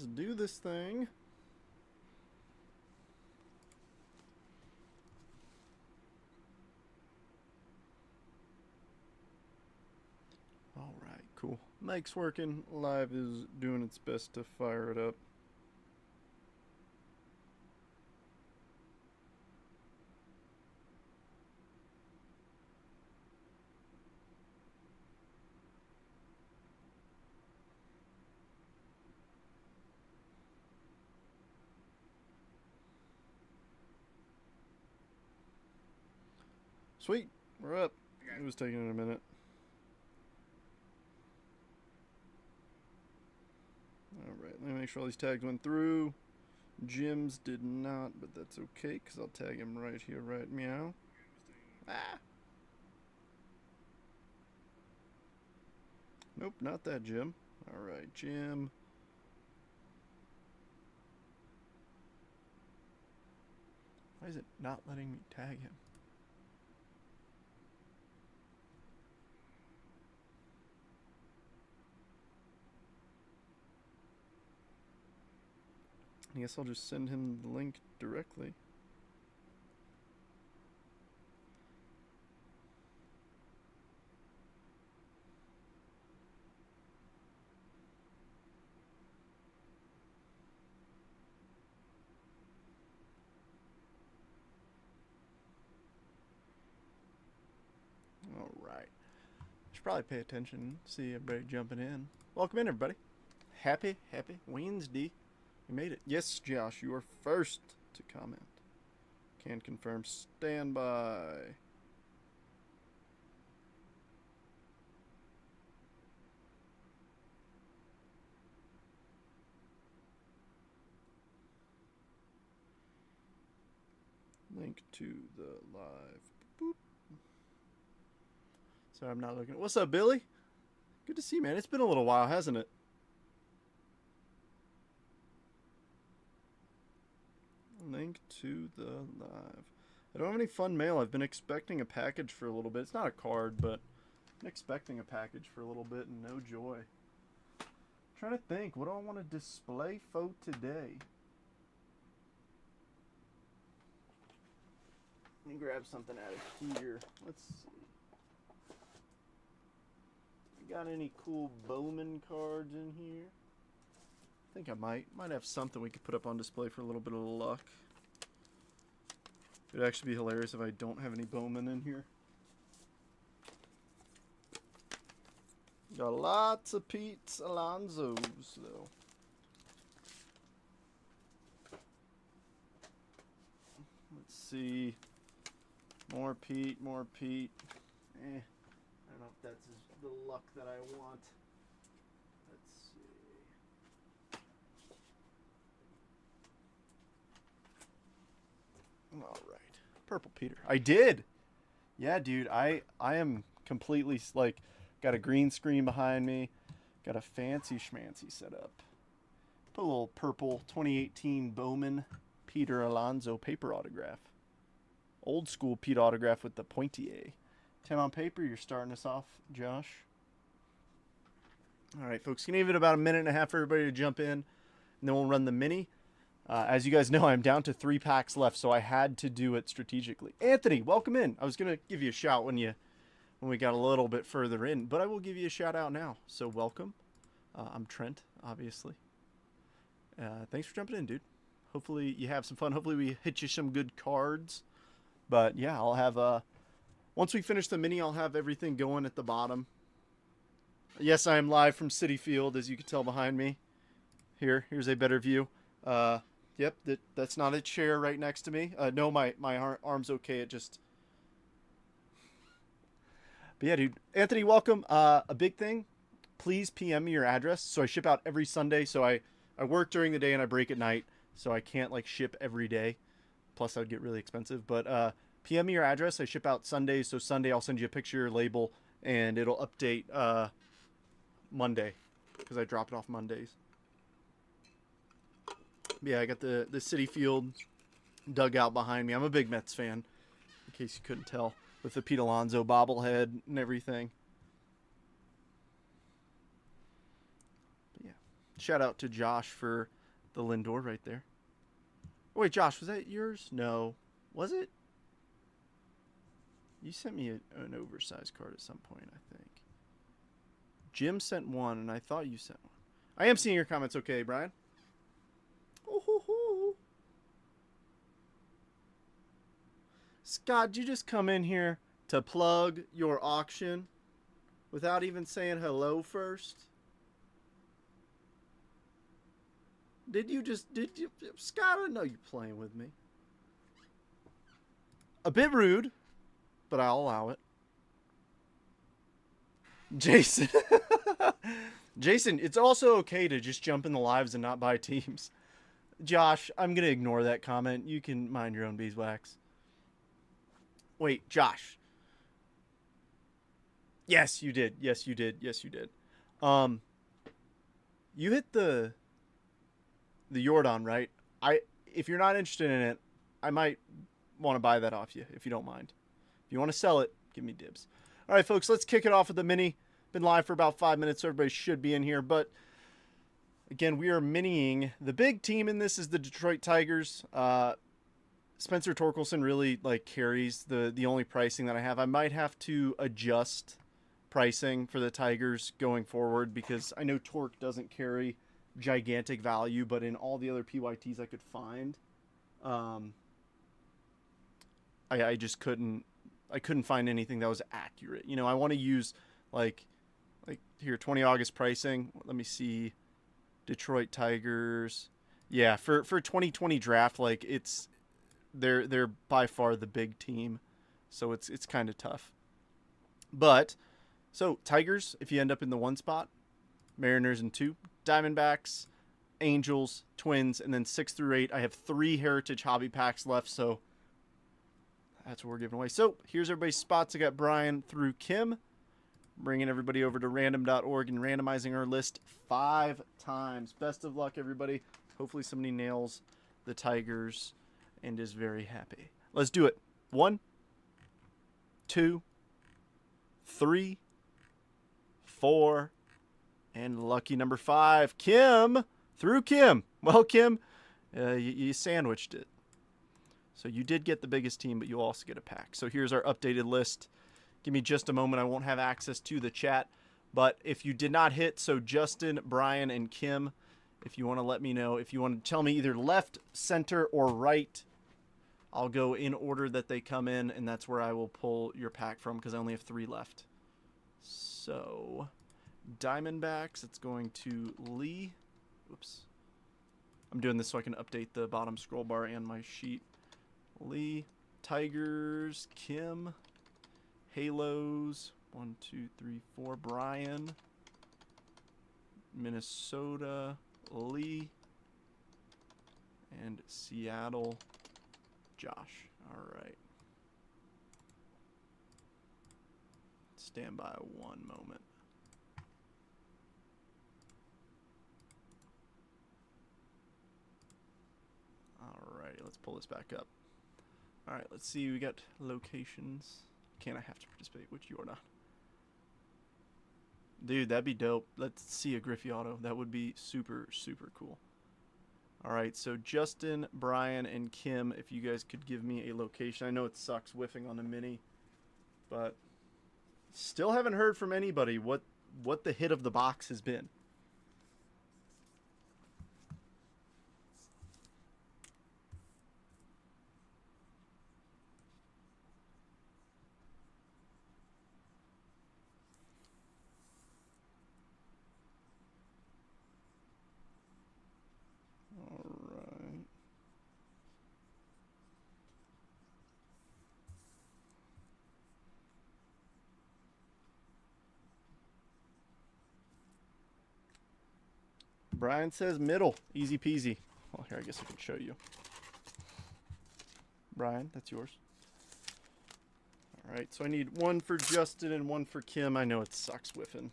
Let's do this thing. All right, cool. Mic's working. Live is doing its best to fire it up. Sweet, we're up. It was taking a minute. Alright, let me make sure all these tags went through. Jim's did not, but that's okay, because I'll tag him right here, right meow. Ah! Nope, not that Jim. Alright, Jim. Why is it not letting me tag him? I guess I'll just send him the link directly. Alright. Should probably pay attention, see everybody jumping in. Welcome in, everybody. Happy Wednesday. You made it. Yes, Josh, you are first to comment. Can confirm standby. Link to the live. Boop. Sorry, I'm not looking. What's up, Billy? Good to see you, man. It's been a little while, hasn't it? Link to the live. I don't have any fun mail. I've been expecting a package for a little bit. It's not a card, but I'm expecting a package for a little bit and no joy. I'm trying to think, what do I want to display for today? Let me grab something out of here. Let's see. Got any cool Bowman cards in here? I think I might have something we could put up on display for a little bit of luck. It'd actually be hilarious if I don't have any Bowman in here. Got lots of Pete Alonso's though. Let's see. More Pete. I don't know if that's the luck that I want. Let's see. All right. Purple Peter. I did. Yeah, dude. I am completely like got a green screen behind me. Got a fancy schmancy set up. Put a little purple 2018 Bowman Peter Alonso paper autograph. Old school Pete autograph with the pointy A. 10 on paper, you're starting us off, Josh. All right, folks, gonna give it about a minute and a half for everybody to jump in, and then we'll run the mini. As you guys know, I'm down to 3 packs left, so I had to do it strategically. Anthony, welcome in. I was gonna give you a shout when we got a little bit further in, but I will give you a shout out now. So welcome. I'm Trent, obviously. Thanks for jumping in, dude. Hopefully you have some fun. Hopefully we hit you some good cards. But yeah, I'll have once we finish the mini, I'll have everything going at the bottom. Yes, I am live from Citi Field, as you can tell behind me. Here's a better view. Yep, that's not a chair right next to me. No, my arm's okay. It just... But yeah, dude. Anthony, welcome. A big thing, please PM me your address. So I ship out every Sunday. So I work during the day and I break at night. So I can't like ship every day. Plus that would get really expensive. But PM me your address. I ship out Sundays. So Sunday I'll send you a picture, label, and it'll update Monday. Because I drop it off Mondays. But yeah, I got the Citi Field dugout behind me. I'm a big Mets fan, in case you couldn't tell, with the Pete Alonso bobblehead and everything. But yeah, Shout out to Josh for the Lindor right there. Oh, wait, Josh, was that yours? No. Was it? You sent me an oversized card at some point, I think. Jim sent one, and I thought you sent one. I am seeing your comments okay, Brian. Oh. Scott, did you just come in here to plug your auction without even saying hello first? Did you? Scott, I know you're playing with me. A bit rude, but I'll allow it. Jason. Jason, it's also okay to just jump in the lives and not buy teams. Josh, I'm going to ignore that comment. You can mind your own beeswax. Wait, Josh. Yes, you did. Yes, you did. Yes, you did. You hit the Jordan, right? If you're not interested in it, I might want to buy that off you, if you don't mind. If you want to sell it, give me dibs. All right, folks, let's kick it off with the mini. Been live for about 5 minutes, so everybody should be in here. But, again, we are miniing. The big team in this is the Detroit Tigers. Spencer Torkelson really, carries the only pricing that I have. I might have to adjust pricing for the Tigers going forward because I know Torque doesn't carry gigantic value, but in all the other PYTs I could find, I just couldn't find anything that was accurate. I want to use like here 20 August pricing. Let me see, Detroit Tigers. Yeah, for 2020 draft, they're by far the big team, so it's kind of tough. But so Tigers, if you end up in the 1 spot, Mariners in 2, Diamondbacks, Angels, Twins, and then 6 through 8. I have 3 Heritage Hobby packs left, so that's what we're giving away. So here's everybody's spots. I got Brian through Kim, bringing everybody over to random.org and randomizing our list 5 times. Best of luck, everybody. Hopefully somebody nails the Tigers and is very happy. Let's do it. 1, 2, 3, 4, and lucky number 5, Kim, through Kim. Well, Kim, you sandwiched it. So you did get the biggest team, but you also get a pack. So here's our updated list. Give me just a moment. I won't have access to the chat. But if you did not hit, so Justin, Brian, and Kim, if you want to let me know, if you want to tell me either left, center, or right, I'll go in order that they come in, and that's where I will pull your pack from because I only have 3 left. So Diamondbacks, it's going to Lee. Oops. I'm doing this so I can update the bottom scroll bar and my sheet. Lee, Tigers, Kim, Halos, 1, 2, 3, 4, Brian, Minnesota, Lee, and Seattle, Josh. All right. Stand by 1 moment. All right, let's pull this back up. All right, let's see. We got locations. Can I have to participate? Which you are not. Dude, that'd be dope. Let's see a Griffey auto. That would be super, super cool. All right, so Justin, Brian, and Kim, if you guys could give me a location. I know it sucks whiffing on a mini, but still haven't heard from anybody what the hit of the box has been. Brian says middle. Easy peasy. Well, here, I guess I can show you. Brian, that's yours. All right, so I need 1 for Justin and 1 for Kim. I know it sucks whiffing.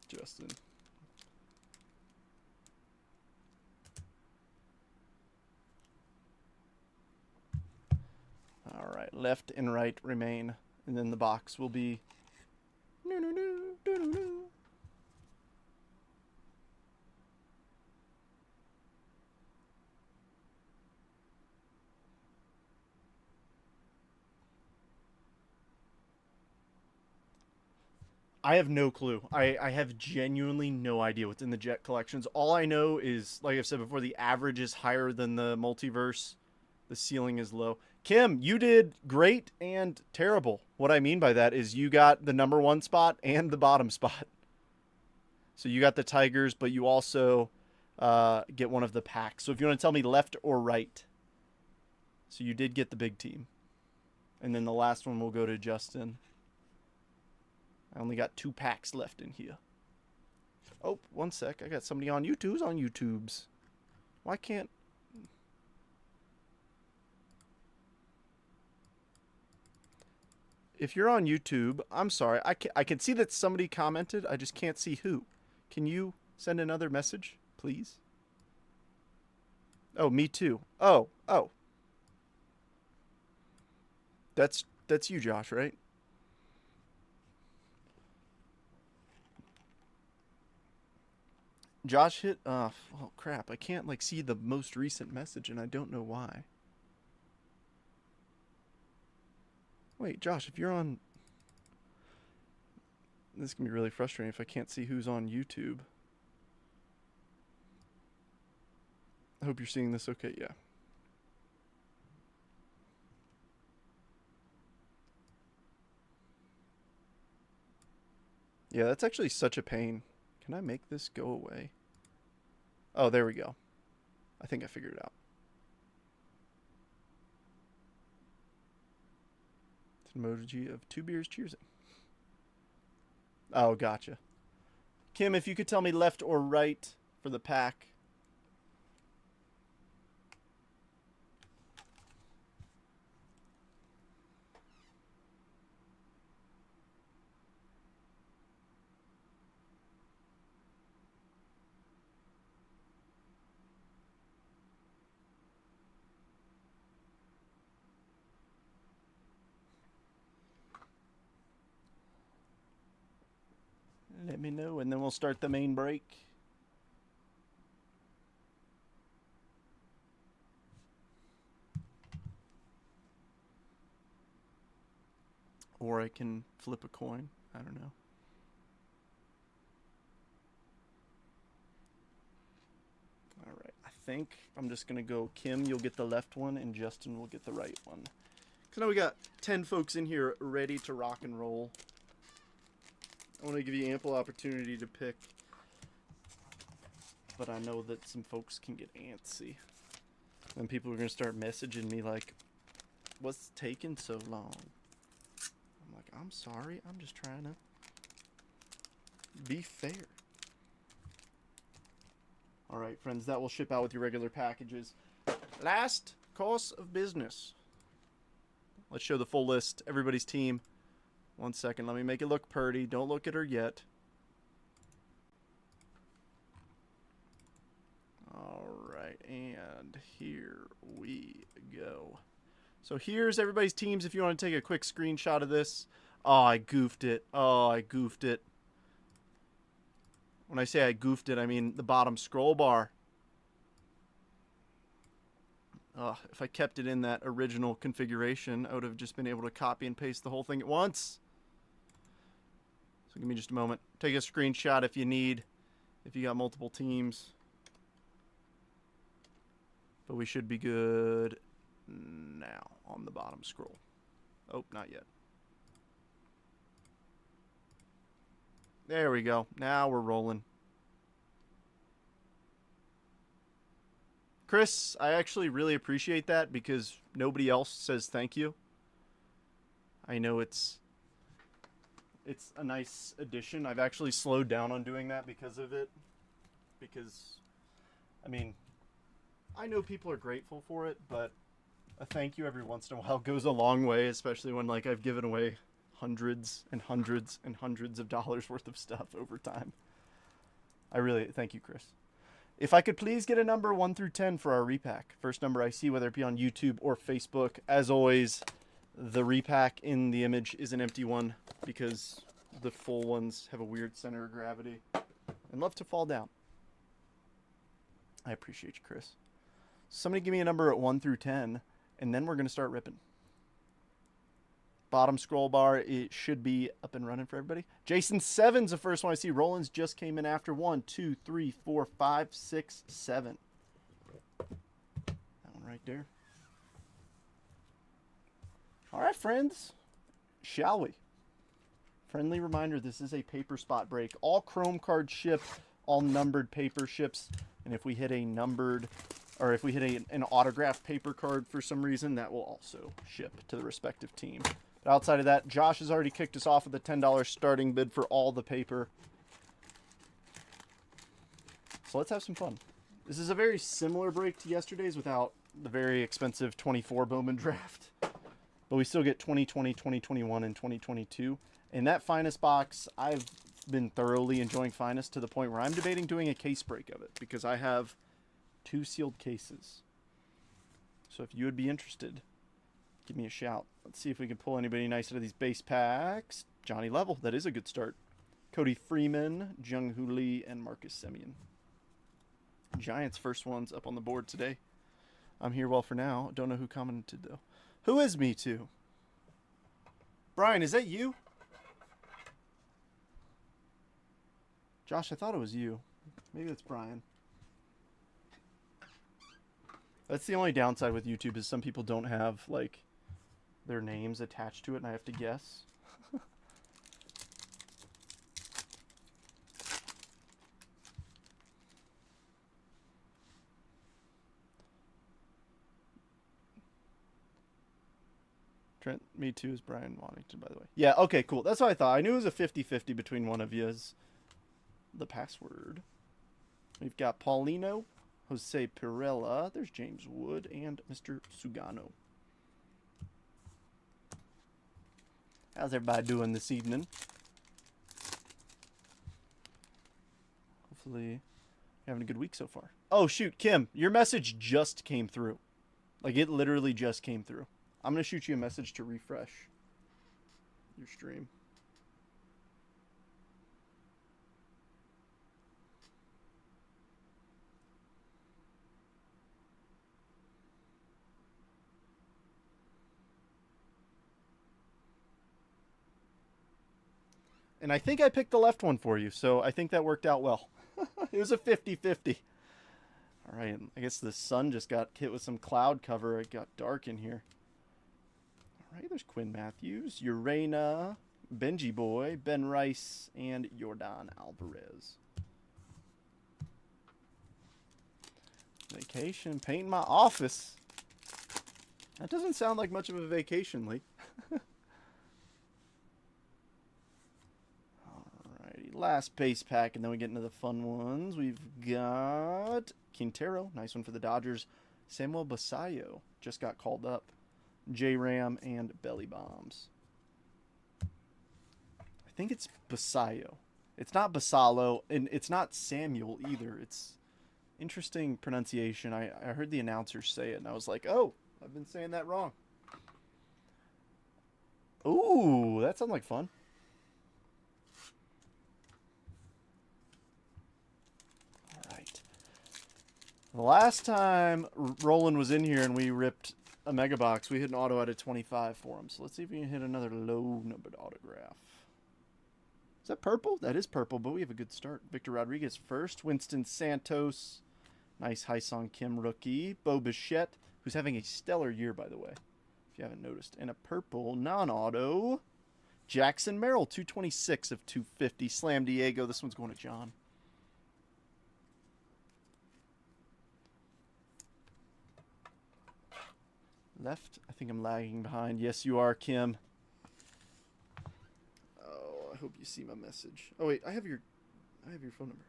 Justin. All right, left and right remain. And then the box will be... I have no clue. I have genuinely no idea what's in the Jet collections. All I know is, like I've said before, the average is higher than the multiverse. The ceiling is low. Kim, you did great and terrible. What I mean by that is you got the number 1 spot and the bottom spot. So you got the Tigers, but you also get one of the packs. So if you want to tell me left or right. So you did get the big team. And then the last one will go to Justin. I only got 2 packs left in here. Oh, one sec. I got somebody on YouTube. Who's on YouTube's? Why can't... If you're on YouTube, I'm sorry. I can see that somebody commented. I just can't see who. Can you send another message, please? Oh, me too. Oh. That's you, Josh, right? Josh hit oh crap. I can't like see the most recent message and I don't know why. Wait, Josh, if you're on... This can be really frustrating if I can't see who's on YouTube. I hope you're seeing this okay. Yeah. Yeah, that's actually such a pain. Can I make this go away? Oh, there we go. I think I figured it out. It's an emoji of 2 beers cheersing. Oh, gotcha. Kim, if you could tell me left or right for the pack. Let me know, and then we'll start the main break. Or I can flip a coin. I don't know. All right. I think I'm just going to go Kim, you'll get the left one, and Justin will get the right one. Because now we got 10 folks in here ready to rock and roll. I want to give you ample opportunity to pick. But I know that some folks can get antsy. And people are going to start messaging me like, what's taking so long? I'm like, I'm sorry. I'm just trying to be fair. All right, friends, that will ship out with your regular packages. Last course of business. Let's show the full list. Everybody's team. 1 second. Let me make it look pretty. Don't look at her yet. All right, and here we go. So here's everybody's teams if you want to take a quick screenshot of this. Oh, I goofed it. Oh, I goofed it. When I say I goofed it, I mean the bottom scroll bar. If I kept it in that original configuration, I would have just been able to copy and paste the whole thing at once. So give me just a moment. Take a screenshot if you need, if you got multiple teams. But we should be good now on the bottom scroll. Oh, not yet. There we go. Now we're rolling. Chris, I actually really appreciate that because nobody else says thank you. I know it's a nice addition. I've actually slowed down on doing that because of it. Because, I mean, I know people are grateful for it, but a thank you every once in a while goes a long way, especially when like I've given away hundreds and hundreds and hundreds of dollars worth of stuff over time. I really thank you, Chris. If I could please get a number 1 through 10 for our repack. First number I see, whether it be on YouTube or Facebook. As always, the repack in the image is an empty one because the full ones have a weird center of gravity and love to fall down. I appreciate you, Chris. Somebody give me a number at 1 through 10, and then we're going to start ripping. Bottom scroll bar, it should be up and running for everybody. Jason 7's the first one I see. Roland's just came in after 1, 2, 3, 4, 5, 6, 7. That one right there. All right, friends. Shall we? Friendly reminder, this is a paper spot break. All Chrome cards ship, all numbered paper ships. And if we hit a numbered, or if we hit an autographed paper card for some reason, that will also ship to the respective team. But outside of that, Josh has already kicked us off with a $10 starting bid for all the paper. So let's have some fun. This is a very similar break to yesterday's without the very expensive 24 Bowman draft. But we still get 2020, 2021, and 2022. In that Finest box, I've been thoroughly enjoying Finest to the point where I'm debating doing a case break of it because I have 2 sealed cases. So if you would be interested, give me a shout. Let's see if we can pull anybody nice out of these base packs. Johnny Level, that is a good start. Cody Freeman, Jung Hoo Lee, and Marcus Semien. Giants first ones up on the board today. I'm here well for now. Don't know who commented though. Who is me too? Brian, is that you? Josh, I thought it was you. Maybe that's Brian. That's the only downside with YouTube is some people don't have like their names attached to it and I have to guess. Trent, me too, is Brian Waddington, by the way. Yeah, okay, cool. That's what I thought. I knew it was a 50-50 between one of you as the password. We've got Paulino, Jose Pirella, there's James Wood, and Mr. Sugano. How's everybody doing this evening? Hopefully you're having a good week so far. Oh, shoot, Kim, your message just came through. Like, it literally just came through. I'm going to shoot you a message to refresh your stream. And I think I picked the left one for you, so I think that worked out well. It was a 50-50. All right, I guess the sun just got hit with some cloud cover. It got dark in here. All right, there's Quinn Matthews, Urena, Benji Boy, Ben Rice, and Yordan Alvarez. Vacation, painting my office. That doesn't sound like much of a vacation, Lee. Last base pack, and then we get into the fun ones. We've got Quintero, nice one for the Dodgers. Samuel Basallo just got called up. J-Ram and Belly Bombs. I think it's Basallo. It's not Basallo, and it's not Samuel either. It's interesting pronunciation. I heard the announcers say it, and I was like, oh, I've been saying that wrong. Ooh, that sounds like fun. The last time Roland was in here and we ripped a mega box, we hit an auto out of 25 for him. So let's see if we can hit another low numbered autograph. Is that purple? That is purple, but we have a good start. Victor Rodriguez first. Winston Santos. Nice Haesung Kim rookie. Bo Bichette, who's having a stellar year, by the way, if you haven't noticed. And a purple non-auto. Jackson Merrill, 226 of 250. Slam Diego. This one's going to John. Left. I think I'm lagging behind. Yes, you are, Kim. Oh, I hope you see my message. Oh wait, I have your phone number.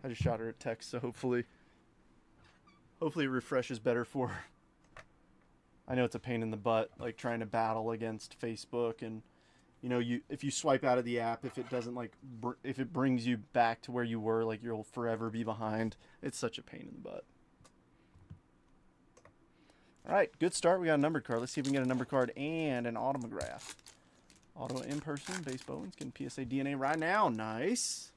I just shot her a text, so hopefully it refreshes better for her. I know it's a pain in the butt, like trying to battle against Facebook, and you know, if you swipe out of the app, if it doesn't like, if it brings you back to where you were, like you'll forever be behind. It's such a pain in the butt. All right, good start. We got a numbered card. Let's see if we can get a numbered card and an autograph. Auto in person. Base Bowman's getting PSA DNA right now. Nice.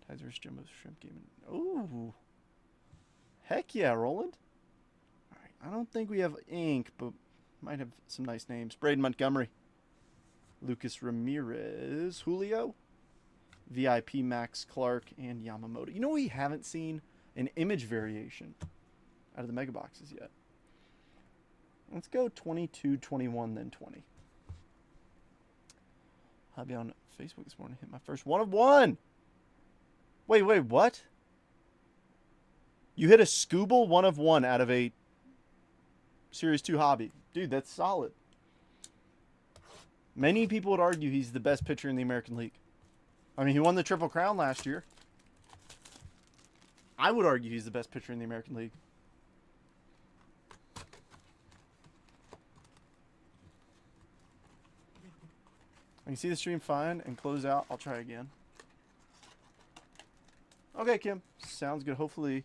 Tigers Jumbo Shrimp Game. Ooh. Heck yeah, Roland. All right, I don't think we have ink, but might have some nice names. Braden Montgomery. Lucas Ramirez. Julio. VIP Max Clark and Yamamoto. You know we haven't seen an image variation out of the mega boxes yet. Let's go 22, 21, then 20. I'll be on Facebook this morning. Hit my first 1 of 1. Wait, what? You hit a Scooble 1 of 1 out of a Series 2 hobby. Dude, that's solid. Many people would argue he's the best pitcher in the American League. I mean, he won the Triple Crown last year. I would argue he's the best pitcher in the American League. I can see the stream fine and close out. I'll try again. Okay, Kim. Sounds good. Hopefully,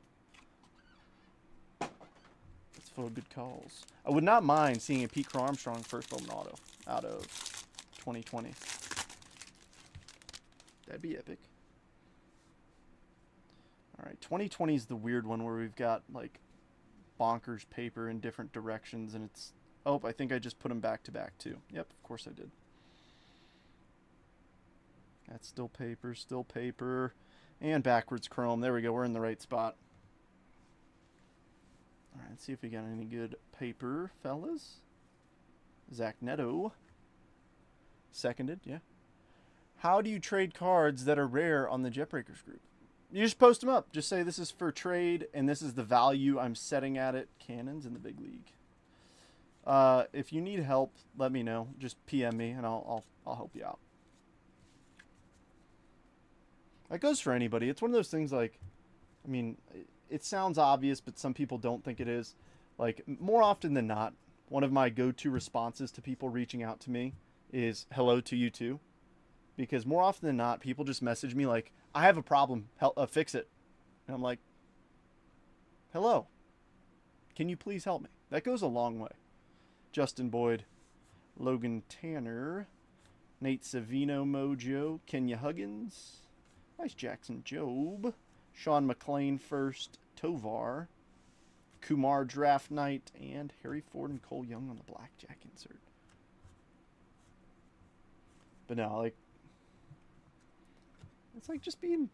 it's full of good calls. I would not mind seeing a Pete Crow Armstrong first Bowman auto out of 2020. That'd be epic. All right, 2020 is the weird one where we've got like bonkers paper in different directions, and it's... Oh, I think I just put them back to back too. Yep, of course I did. That's still paper, and backwards chrome. There we go. We're in the right spot. All right, let's see if we got any good paper, fellas. Zach Neto. Seconded, yeah. How do you trade cards that are rare on the Jetbreakers group? You just post them up. Just say this is for trade, and this is the value I'm setting at it. Cannons in the big league. If you need help, let me know. Just PM me, and I'll help you out. That goes for anybody. It's one of those things like, I mean, it sounds obvious, but some people don't think it is. Like, more often than not, one of my go-to responses to people reaching out to me is, hello to you too. Because more often than not, people just message me like, I have a problem, fix it. And I'm like, hello. Can you please help me? That goes a long way. Justin Boyd, Logan Tanner, Nate Savino Mojo, Kenya Huggins, Nice Jackson Job, Sean McLean first, Tovar, Kumar Draft Night, and Harry Ford and Cole Young on the blackjack insert. But no, like, it's like just being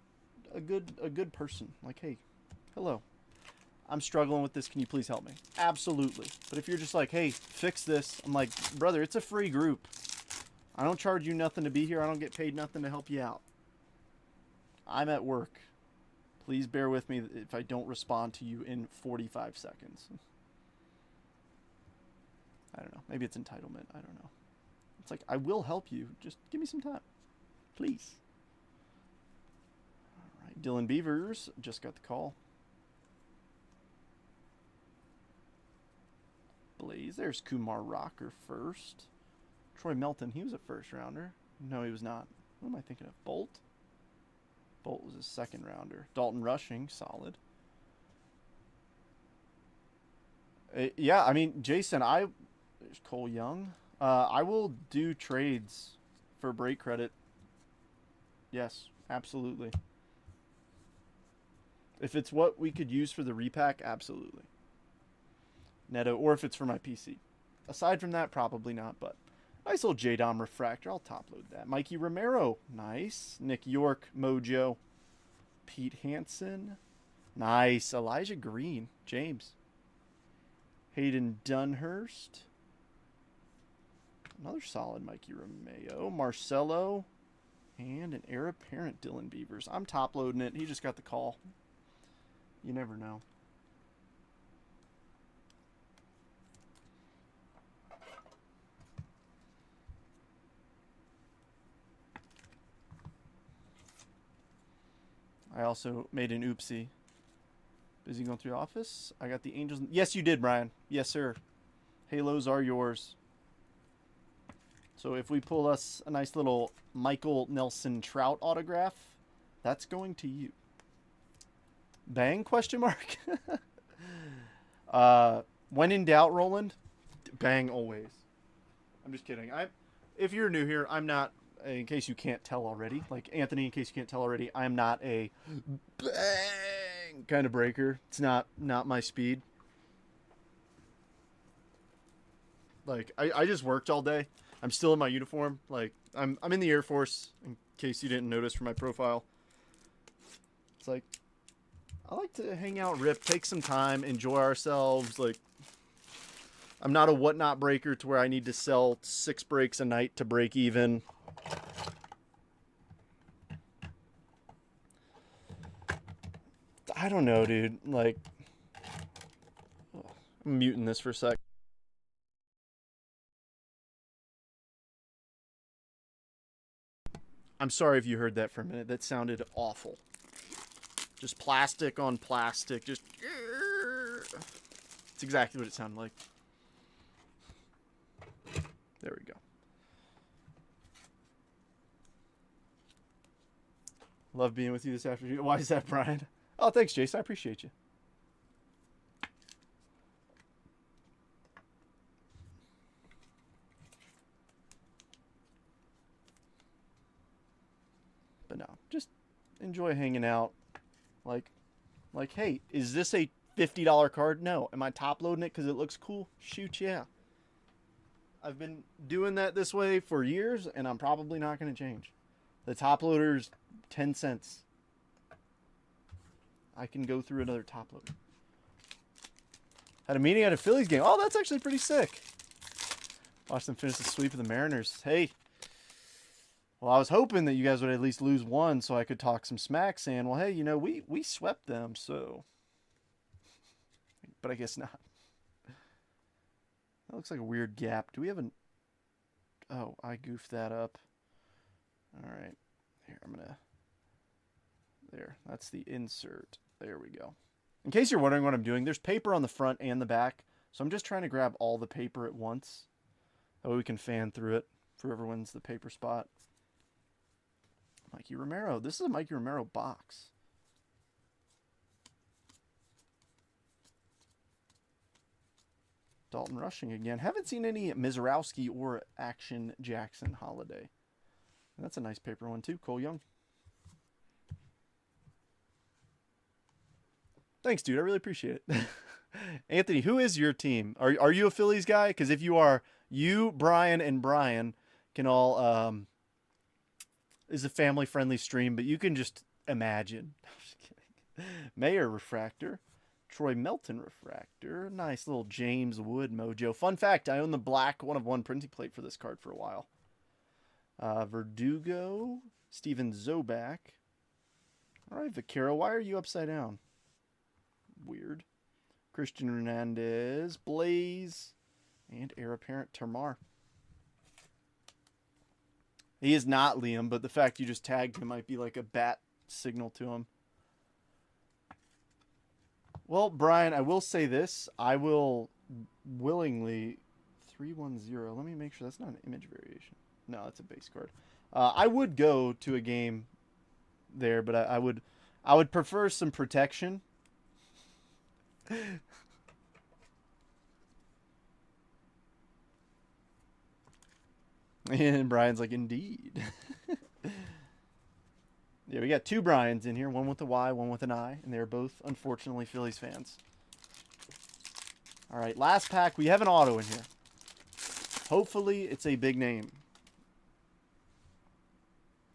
a good person. Like, hey, hello. I'm struggling with this. Can you please help me? Absolutely. But if you're just like, hey, fix this. I'm like, brother, it's a free group. I don't charge you nothing to be here. I don't get paid nothing to help you out. I'm at work. Please bear with me if I don't respond to you in 45 seconds. I don't know. Maybe it's entitlement. I don't know. It's like, I will help you. Just give me some time. Please. All right. Dylan Beavers just got the call. Blaze. There's Kumar Rocker first. Troy Melton. He was a first rounder. No, he was not. What am I thinking of? Bolt? Bolt was a second rounder. Dalton Rushing. Solid. Yeah, I mean, Jason, there's Cole Young. I will do trades for break credit. Yes, absolutely. If it's what we could use for the repack, absolutely. Neto, or if it's for my PC. Aside from that, probably not, but nice little J-Dom refractor. I'll top load that. Mikey Romero. Nice. Nick York, Mojo. Pete Hansen. Nice. Elijah Green. James. Hayden Dunhurst. Another solid Mikey Romeo. Marcelo. And an heir apparent Dylan Beavers. I'm top loading it. He just got the call. You never know. I also made an oopsie. Busy going through the office. I got the Angels. Yes, you did, Brian. Yes, sir. Halos are yours. So if we pull us a nice little Michael Nelson Trout autograph, that's going to you. Bang, question mark? When in doubt, Roland, bang always. I'm just kidding. If you're new here, I'm not. In case you can't tell already, like Anthony, in case you can't tell already, I'm not a bang kind of breaker. It's not my speed. Like I just worked all day. I'm still in my uniform. Like I'm in the Air Force. In case you didn't notice from my profile, it's like I like to hang out, rip, take some time, enjoy ourselves. Like I'm not a whatnot breaker to where I need to sell 6 breaks a night to break even. I don't know, dude. Like, I'm muting this for a sec. I'm sorry if you heard that for a minute. That sounded awful. Just plastic on plastic. Just. It's exactly what it sounded like. There we go. Love being with you this afternoon. Why is that, Brian? Oh, thanks, Jason. I appreciate you. But no, just enjoy hanging out. Like, hey, is this a $50 card? No. Am I top loading it because it looks cool? Shoot, yeah. I've been doing that this way for years, and I'm probably not going to change. The top loader's 10 cents. I can go through another top loader. Had a meeting at a Phillies game. Oh, that's actually pretty sick. Watched them finish the sweep of the Mariners. Hey. Well, I was hoping that you guys would at least lose one so I could talk some smack saying, well, hey, you know, we swept them, so. But I guess not. That looks like a weird gap. Do we have an... Oh, I goofed that up. All right. Here, I'm going to... There. That's the insert. There we go. In case you're wondering what I'm doing, there's paper on the front and the back. So I'm just trying to grab all the paper at once. That way we can fan through it. Whoever wins the paper spot. Mikey Romero. This is a Mikey Romero box. Dalton Rushing again. Haven't seen any Mizorowski or Action Jackson Holiday. And that's a nice paper one too. Cole Young. Thanks, dude. I really appreciate it. Anthony, who is your team? Are you a Phillies guy? Because if you are, you, Brian, and Brian can all... This is a family-friendly stream, but you can just imagine. I'm just kidding. Mayer Refractor. Troy Melton Refractor. Nice little James Wood mojo. Fun fact, I own the black 1/1 printing plate for this card for a while. Verdugo. Steven Zoback. All right, Vaquero, why are you upside down? Weird. Christian Hernandez. Blaze. And heir apparent Termar. He is not Liam, but the fact you just tagged him might be like a bat signal to him. Well, Brian, I will say this. I will willingly... 310. Let me make sure that's not an image variation. No, that's a base card. I would go to a game there, but I would prefer some protection. And Brian's like, indeed. Yeah, we got 2 Brians in here. One with a Y, one with an I. And they're both, unfortunately, Phillies fans. All right, last pack. We have an auto in here. Hopefully, it's a big name.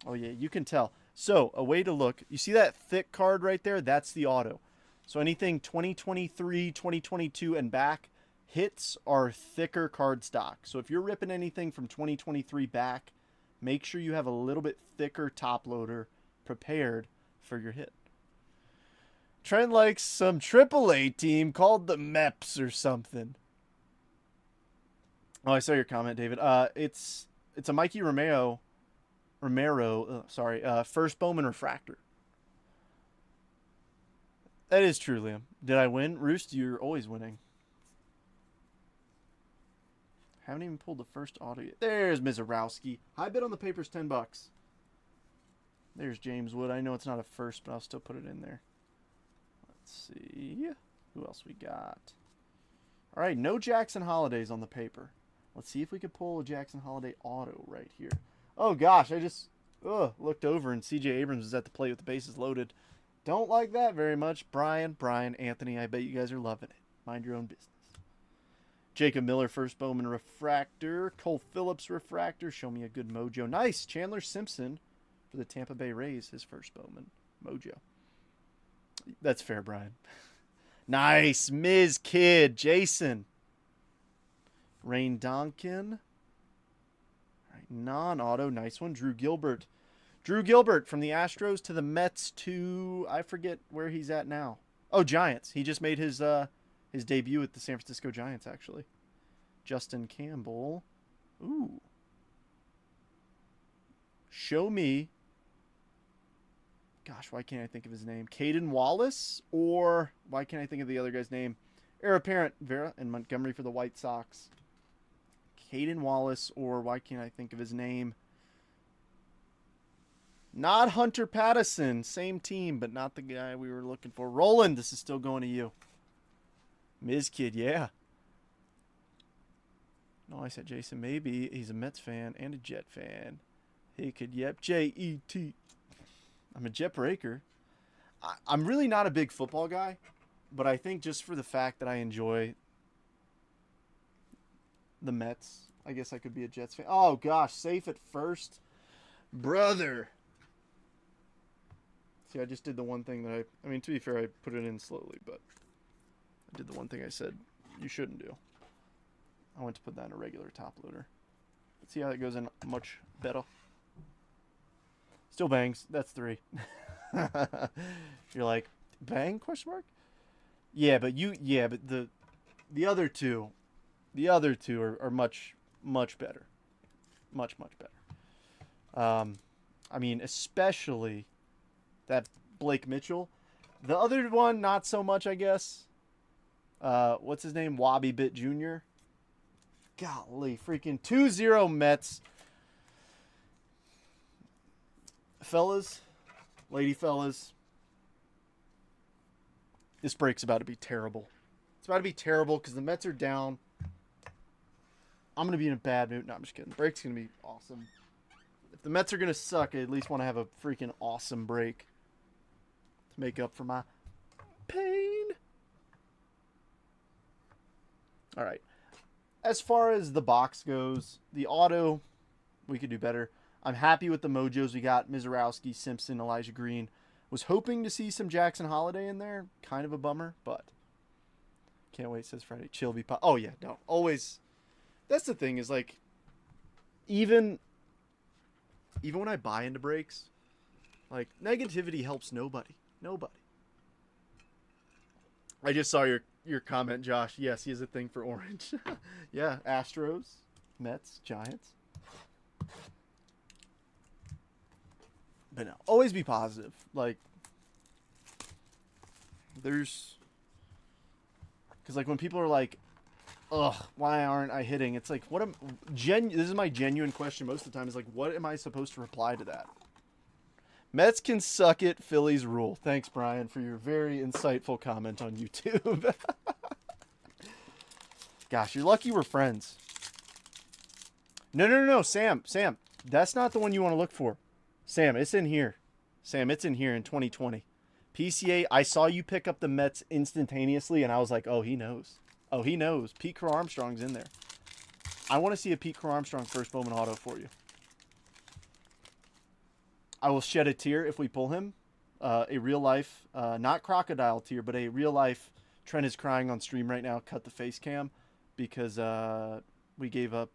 Oh, yeah, you can tell. So, a way to look. You see that thick card right there? That's the auto. So, anything 2023, 2022, and back... Hits are thicker card stock. So if you're ripping anything from 2023 back, make sure you have a little bit thicker top loader prepared for your hit. Trent likes some AAA team called the Meps or something. Oh, I saw your comment, David. It's a Mikey Romero, first Bowman Refractor. That is true, Liam. Did I win? Roost, you're always winning. Haven't even pulled the first auto yet. There's Mizorowski. High bid on the paper's $10. There's James Wood. I know it's not a first, but I'll still put it in there. Let's see. Who else we got? All right, no Jackson Holidays on the paper. Let's see if we could pull a Jackson Holiday auto right here. Oh, gosh, I just looked over and C.J. Abrams is at the plate with the bases loaded. Don't like that very much. Brian, Anthony, I bet you guys are loving it. Mind your own business. Jacob Miller, first Bowman refractor. Cole Phillips refractor. Show me a good mojo. Nice. Chandler Simpson for the Tampa Bay Rays, his first Bowman mojo. That's fair, Brian. Nice. Ms. Kid. Jason. Rain Donkin. All right, non-auto. Nice one. Drew Gilbert. Drew Gilbert from the Astros to the Mets to, I forget where he's at now. Oh, Giants. He just made his debut at the San Francisco Giants, actually. Justin Campbell. Ooh. Show me. Gosh, why can't I think of his name? Caden Wallace? Or why can't I think of the other guy's name? Heir apparent, Vera and Montgomery for the White Sox. Caden Wallace, or why can't I think of his name? Not Hunter Pattison. Same team, but not the guy we were looking for. Roland, this is still going to you. Ms. Kid, yeah. No, I said Jason. Maybe he's a Mets fan and a Jet fan. He could, yep, Jet. I'm a Jet breaker. I'm really not a big football guy, but I think just for the fact that I enjoy the Mets, I guess I could be a Jets fan. Oh, gosh, safe at first. Brother. See, I just did the one thing that I mean, to be fair, I put it in slowly, but I did the one thing I said you shouldn't do. I went to put that in a regular top loader. Let's see how that goes in much better. Still bangs. That's 3. You're like, bang, question mark? Yeah, but the other two are much better. Much better. I mean, especially that Blake Mitchell. The other one, not so much, I guess. What's his name? Wobby Bit Jr. Golly, freaking 2-0 Mets. Fellas, lady fellas, this break's about to be terrible. It's about to be terrible because the Mets are down. I'm going to be in a bad mood. No, I'm just kidding. The break's going to be awesome. If the Mets are going to suck, I at least want to have a freaking awesome break to make up for my pain. All right. As far as the box goes, the auto, we could do better. I'm happy with the mojos we got. Mizorowski, Simpson, Elijah Green. Was hoping to see some Jackson Holiday in there. Kind of a bummer, but can't wait, says Friday. Chill, be oh, yeah, no. Always. That's the thing is, like, even when I buy into breaks, like, negativity helps nobody. Nobody. I just saw your comment, Josh. Yes, he has a thing for orange. Yeah, Astros, Mets, Giants. But no, always be positive. Like, because like when people are like, ugh, why aren't I hitting? It's like, this is my genuine question most of the time is like, what am I supposed to reply to that? Mets can suck it, Phillies rule. Thanks, Brian, for your very insightful comment on YouTube. Gosh, you're lucky we're friends. No, Sam, that's not the one you want to look for. Sam, it's in here. Sam, it's in here in 2020. PCA, I saw you pick up the Mets instantaneously, and I was like, oh, he knows. Oh, he knows. Pete Crow Armstrong's in there. I want to see a Pete Crow Armstrong first Bowman auto for you. I will shed a tear if we pull him. A real life, not crocodile tear, but a real life. Trent is crying on stream right now. Cut the face cam because we gave him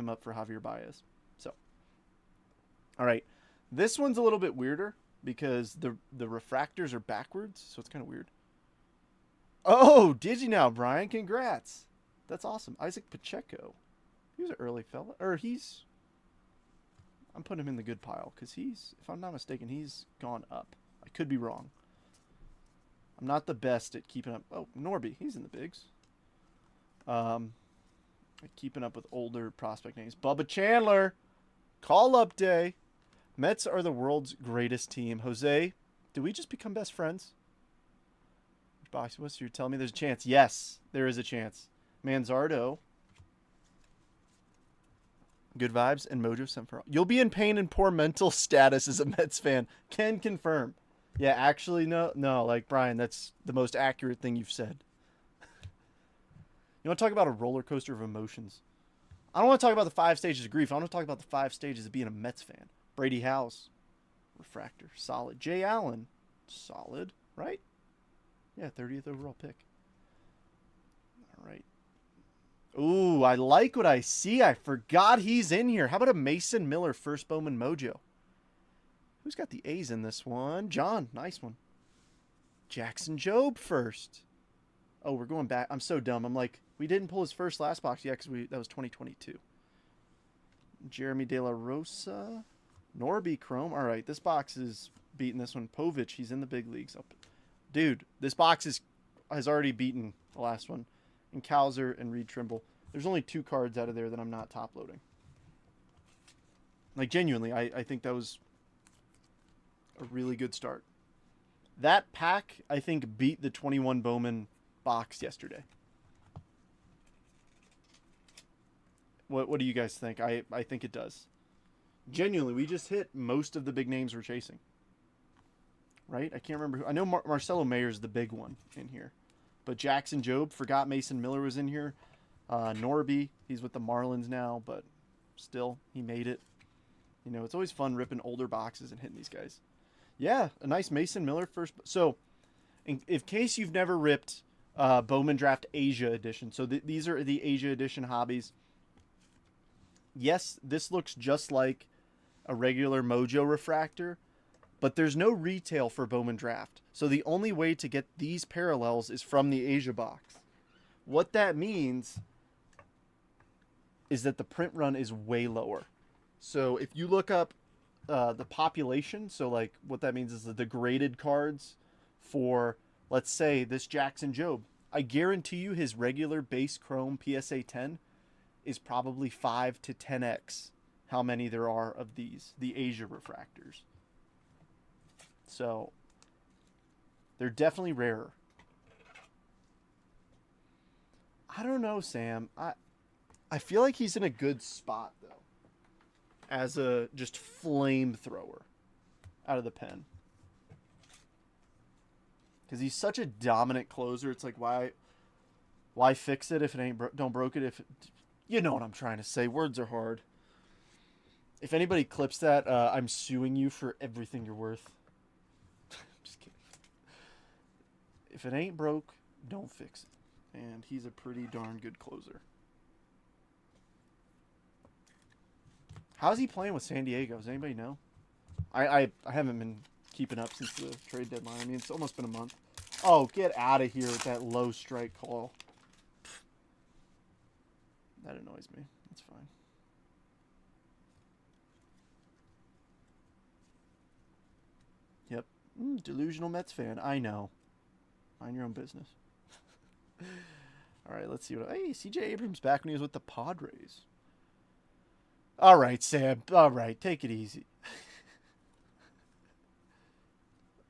up for Javier Baez. So, all right, this one's a little bit weirder because the refractors are backwards, so it's kind of weird. Oh, did you now, Brian? Congrats. That's awesome. Isaac Pacheco. He was an early fella, or I'm putting him in the good pile because if I'm not mistaken, he's gone up. I could be wrong. I'm not the best at keeping up. Oh, Norby, he's in the bigs. Keeping up with older prospect names. Bubba Chandler, call-up day. Mets are the world's greatest team. Jose, did we just become best friends? Box What's you're telling me there's a chance? Yes, there is a chance. Manzardo. Good vibes and Mojo sent for all. You'll be in pain and poor mental status as a Mets fan. Can confirm. Yeah, actually, no. Like, Brian, that's the most accurate thing you've said. You want to talk about a roller coaster of emotions? I don't want to talk about the 5 stages of grief. I want to talk about the 5 stages of being a Mets fan. Brady House. Refractor. Solid. Jay Allen. Solid. Right? Yeah, 30th overall pick. All right. Ooh, I like what I see. I forgot he's in here. How about a Mason Miller first Bowman Mojo? Who's got the A's in this one? John. Nice one. Jackson Jobe first. Oh, we're going back. I'm so dumb. I'm like, we didn't pull his first last box yet because that was 2022. Jeremy De La Rosa. Norby Chrome. All right, this box is beating this one. Povich, he's in the big leagues. Dude, this box has already beaten the last one. And Kowser and Reed Trimble. There's only 2 cards out of there that I'm not top loading. Like, genuinely, I think that was a really good start. That pack, I think, beat the 21 Bowman box yesterday. What do you guys think? I think it does. Genuinely, we just hit most of the big names we're chasing. Right? I can't remember who. I know Marcelo Mayer's the big one in here. But Jackson Jobe, forgot Mason Miller was in here. Norby, he's with the Marlins now, but still, he made it. You know, it's always fun ripping older boxes and hitting these guys. Yeah, a nice Mason Miller first. So, in case you've never ripped Bowman Draft Asia Edition, so these are the Asia Edition hobbies. Yes, this looks just like a regular Mojo refractor, but there's no retail for Bowman Draft. So the only way to get these parallels is from the Asia box. What that means is that the print run is way lower. So if you look up the population, so like what that means is the graded cards for, let's say, this Jackson Jobe, I guarantee you his regular base chrome PSA 10 is probably 5 to 10x how many there are of these, the Asia refractors. So they're definitely rarer. I don't know, Sam. I feel like he's in a good spot, though, as a just flamethrower out of the pen. Because he's such a dominant closer. It's like, why fix it if it ain't don't broke it if it, you know what I'm trying to say. Words are hard. If anybody clips that, I'm suing you for everything you're worth. Just kidding. If it ain't broke, don't fix it. And he's a pretty darn good closer. How's he playing with San Diego? Does anybody know? I haven't been keeping up since the trade deadline. I mean, it's almost been a month. Oh, get out of here with that low strike call. That annoys me. That's fine. Yep. Delusional Mets fan. I know. Mind your own business. All right, let's see what... Hey, C.J. Abrams back when he was with the Padres. All right, Sam. All right, take it easy.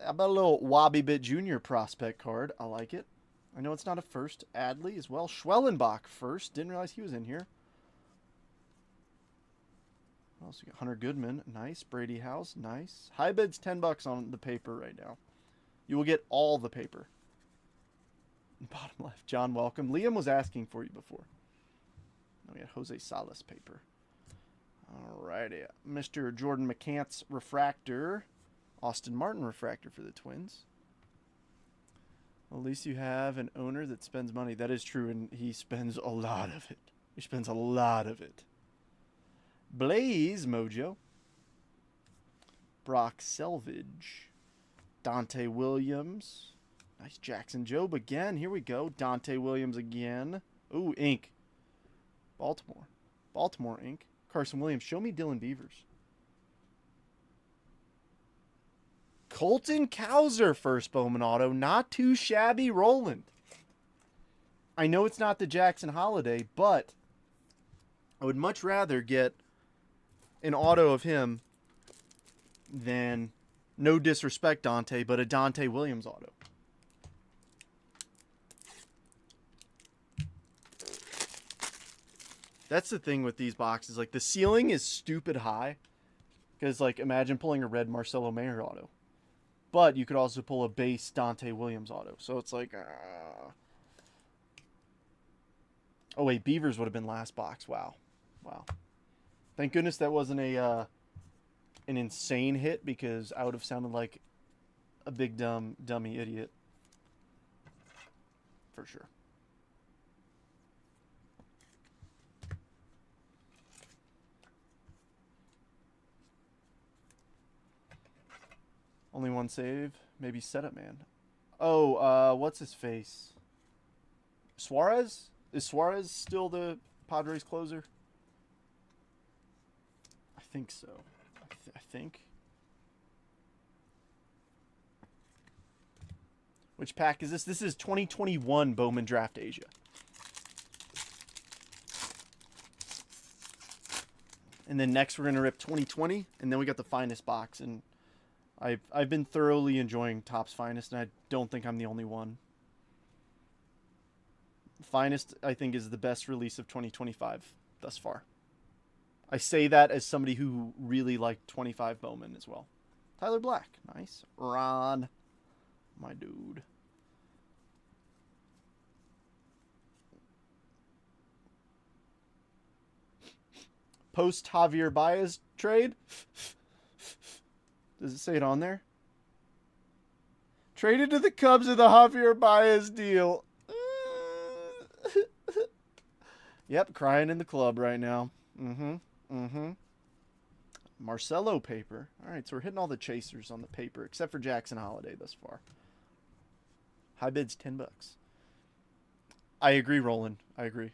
How about a little Wobby Bit Jr. prospect card? I like it. I know it's not a first. Adley as well. Schwellenbach first. Didn't realize he was in here. Also got Hunter Goodman. Nice. Brady House. Nice. High bid's $10 on the paper right now. You will get all the paper. Bottom left. John, welcome. Liam was asking for you before. Now we got Jose Salas paper. Alrighty. Mr. Jordan McCants refractor. Austin Martin refractor for the Twins. Well, at least you have an owner that spends money. That is true, and he spends a lot of it. He spends a lot of it. Blaze Mojo. Brock Selvage. Dante Williams. Nice Jackson Jobe again. Here we go. Dante Williams again. Ooh, ink. Baltimore. Baltimore ink. Carson Williams. Show me Dylan Beavers. Colton Kowser first Bowman auto. Not too shabby Roland. I know it's not the Jackson Holiday, but I would much rather get an auto of him than, no disrespect Dante, but a Dante Williams auto. That's the thing with these boxes. Like, the ceiling is stupid high. Because, like, imagine pulling a red Marcelo Mayer auto. But you could also pull a base Dante Williams auto. So it's like... Oh, wait. Beavers would have been last box. Wow. Wow. Thank goodness that wasn't an insane hit, because I would have sounded like a big dummy idiot. For sure. Only one save. Maybe setup man. Oh, what's his face? Suarez? Is Suarez still the Padres closer? I think so. I think. Which pack is this? This is 2021 Bowman Draft Asia. And then next we're going to rip 2020, and then we got the finest box, and I've been thoroughly enjoying Topps Finest, and I don't think I'm the only one. Finest, I think, is the best release of 2025 thus far. I say that as somebody who really liked 25 Bowman as well. Tyler Black. Nice. Ron. My dude. Post Javier Baez trade. Does it say it on there? Traded to the Cubs in the Javier Baez deal. Yep, crying in the club right now. Marcelo paper. All right, so we're hitting all the chasers on the paper, except for Jackson Holiday thus far. High bid's $10. I agree, Roland. I agree.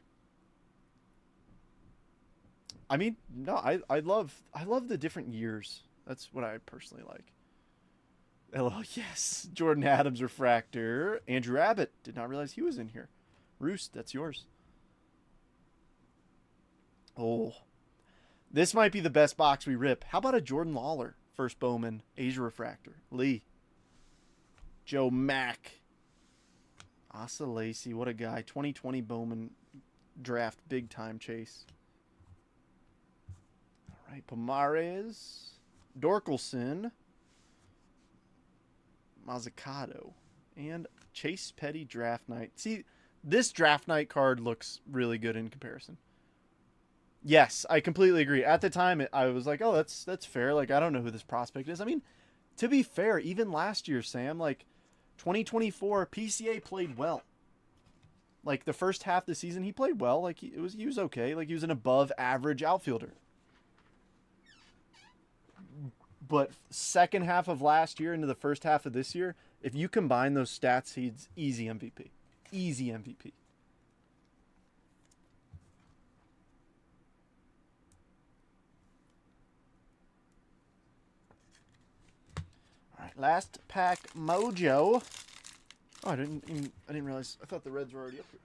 I mean, no, I love the different years. That's what I personally like. Hello, yes. Jordan Adams refractor. Andrew Abbott. Did not realize he was in here. Roost, that's yours. Oh. This might be the best box we rip. How about a Jordan Lawler? First Bowman. Asia refractor. Lee. Joe Mack. Asa Lacy. What a guy. 2020 Bowman draft. Big time chase. All right. Pomares. Dorkelson. Mazzucato. And Chase Petty draft night. See, this draft night card looks really good in comparison. Yes, I completely agree. At the time, I was like, oh, that's fair. Like, I don't know who this prospect is. I mean, to be fair, even last year, Sam, like, 2024, PCA played well. Like, the first half of the season, he played well. Like, he was okay. Like, he was an above-average outfielder. But second half of last year into the first half of this year, if you combine those stats, he's easy MVP. Easy MVP. All right, last pack mojo. Oh, I didn't realize. I thought the Reds were already up here.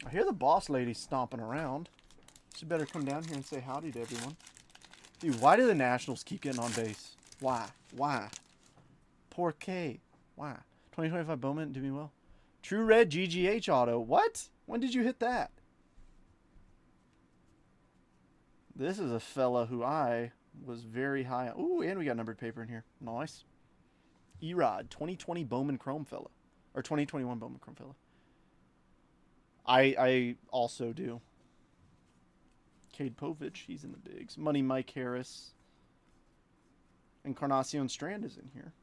I hear the boss lady stomping around. She better come down here and say howdy to everyone. Dude, why do the Nationals keep getting on base? Why? Why? Poor K. Why? 2025 Bowman do me well. True Red GGH auto. What? When did you hit that? This is a fella who I was very high on. Ooh, and we got numbered paper in here. Nice. Erod, 2020 Bowman Chrome fella. Or 2021 Bowman Chrome fella. I also do. Cade Povich, he's in the bigs. Money Mike Harris. Encarnacion Strand is in here.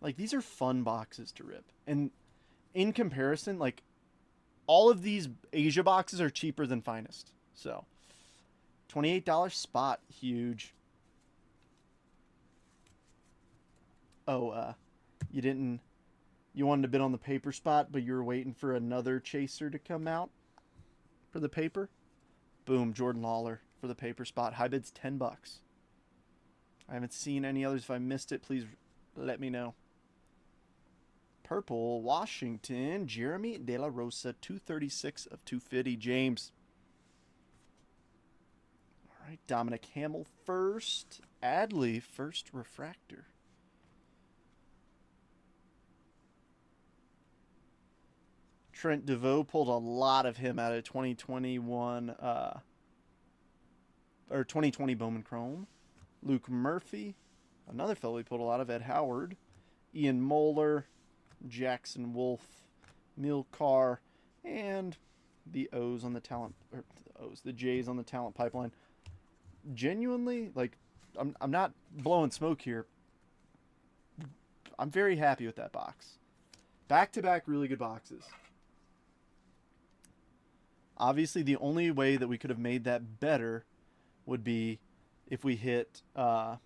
Like, these are fun boxes to rip. And in comparison, like, all of these Asia boxes are cheaper than Finest. So, $28 spot. Huge. Oh, you wanted to bid on the paper spot, but you were waiting for another chaser to come out for the paper? Boom, Jordan Lawler for the paper spot. High bid's $10. I haven't seen any others. If I missed it, please let me know. Purple, Washington, Jeremy De La Rosa, 236 of 250. James. All right, Dominic Hamill first. Adley first refractor. Trent DeVoe pulled a lot of him out of 2021 or 2020 Bowman Chrome. Luke Murphy, another fellow he pulled a lot of. Ed Howard, Ian Moeller, Jackson Wolf, Milcar, and the O's on the talent, or the J's on the talent pipeline. Genuinely, like, I'm not blowing smoke here. I'm very happy with that box. Back-to-back really good boxes. Obviously, the only way that we could have made that better would be if we hit whatchamacallit,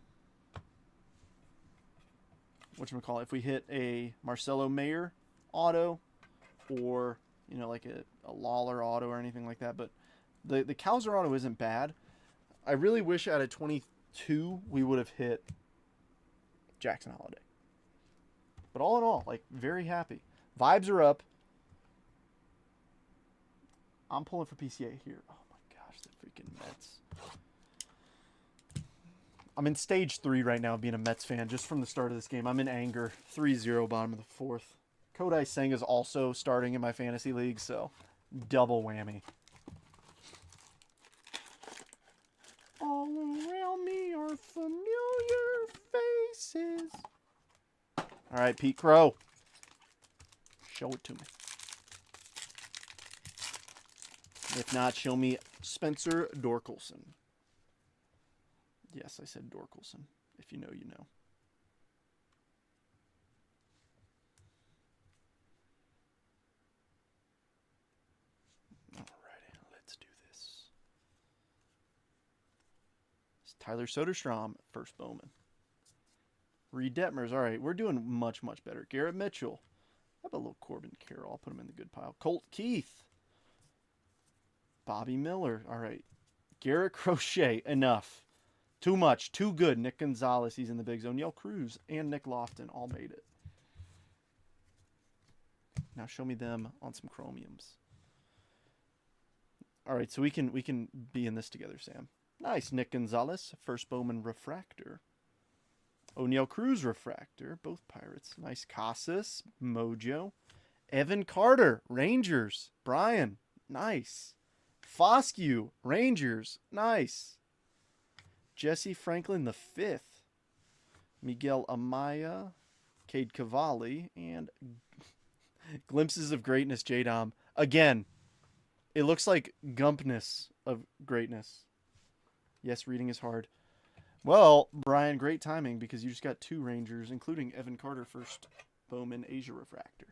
if we hit a Marcelo Mayer auto, or like a Lawler auto or anything like that. But the Cowser auto isn't bad. I really wish out of 22 we would have hit Jackson Holiday. But all in all, like, very happy. Vibes are up. I'm pulling for PCA here. Oh my gosh, the freaking Mets. I'm in stage 3 right now of being a Mets fan just from the start of this game. I'm in anger. 3-0 bottom of the 4th. Kodai Senga's also starting in my fantasy league, so double whammy. All around me are familiar faces. All right, Pete Crow. Show it to me. If not, show me Spencer Dorkelson. Yes, I said Dorkelson. If you know, you know. Alrighty, let's do this. It's Tyler Soderstrom, first Bowman. Reed Detmers. All right, we're doing much, much better. Garrett Mitchell. How about a little Corbin Carroll? I'll put him in the good pile. Colt Keith. Bobby Miller. All right. Garrett Crochet. Enough. Too much. Too good. Nick Gonzalez. He's in the big zone. Yale Cruz and Nick Lofton all made it. Now show me them on some chromiums. All right, so we can be in this together, Sam. Nice. Nick Gonzalez. First Bowman Refractor. O'Neal Cruz Refractor. Both Pirates. Nice. Casas. Mojo. Evan Carter. Rangers. Brian. Nice. Foscue. Rangers. Nice. Jesse Franklin the 5th. Miguel Amaya. Cade Cavalli. And Glimpses of Greatness, J-Dom. Again, it looks like Gumpness of greatness. Yes, reading is hard. Well, Brian, great timing because you just got 2 Rangers, including Evan Carter, first Bowman Asia Refractor.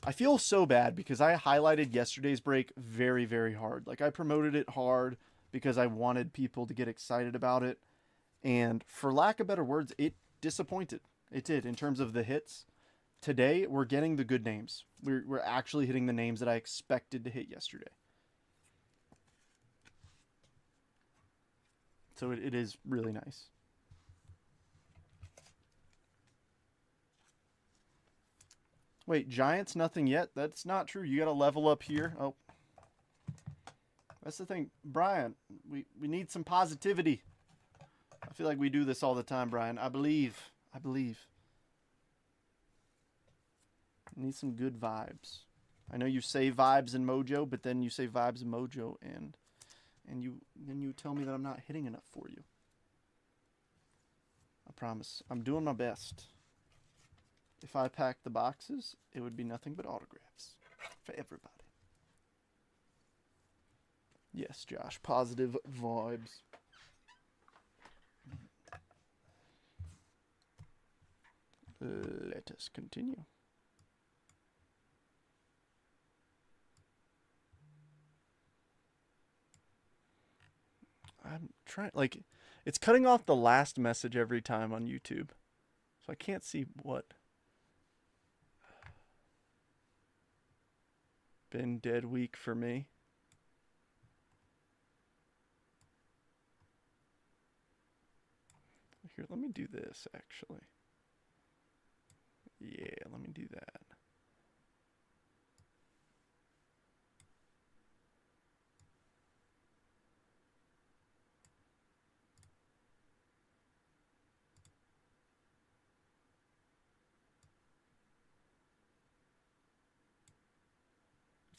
I feel so bad because I highlighted yesterday's break very, very hard. Like, I promoted it hard because I wanted people to get excited about it. And for lack of better words, it disappointed. It did in terms of the hits. Today, we're getting the good names. We're actually hitting the names that I expected to hit yesterday. So it is really nice. Wait, Giants nothing yet? That's not true. You got to level up here. Oh. That's the thing. Brian, we need some positivity. I feel like we do this all the time, Brian. I believe. Need some good vibes. I know you say vibes and mojo, but then you say vibes and mojo and you tell me that I'm not hitting enough for you. I promise. I'm doing my best. If I packed the boxes, it would be nothing but autographs for everybody. Yes, Josh. Positive vibes. Let us continue. I'm trying, like, it's cutting off the last message every time on YouTube. So I can't see what. Been dead week for me. Here, let me do this, actually. Yeah, let me do that.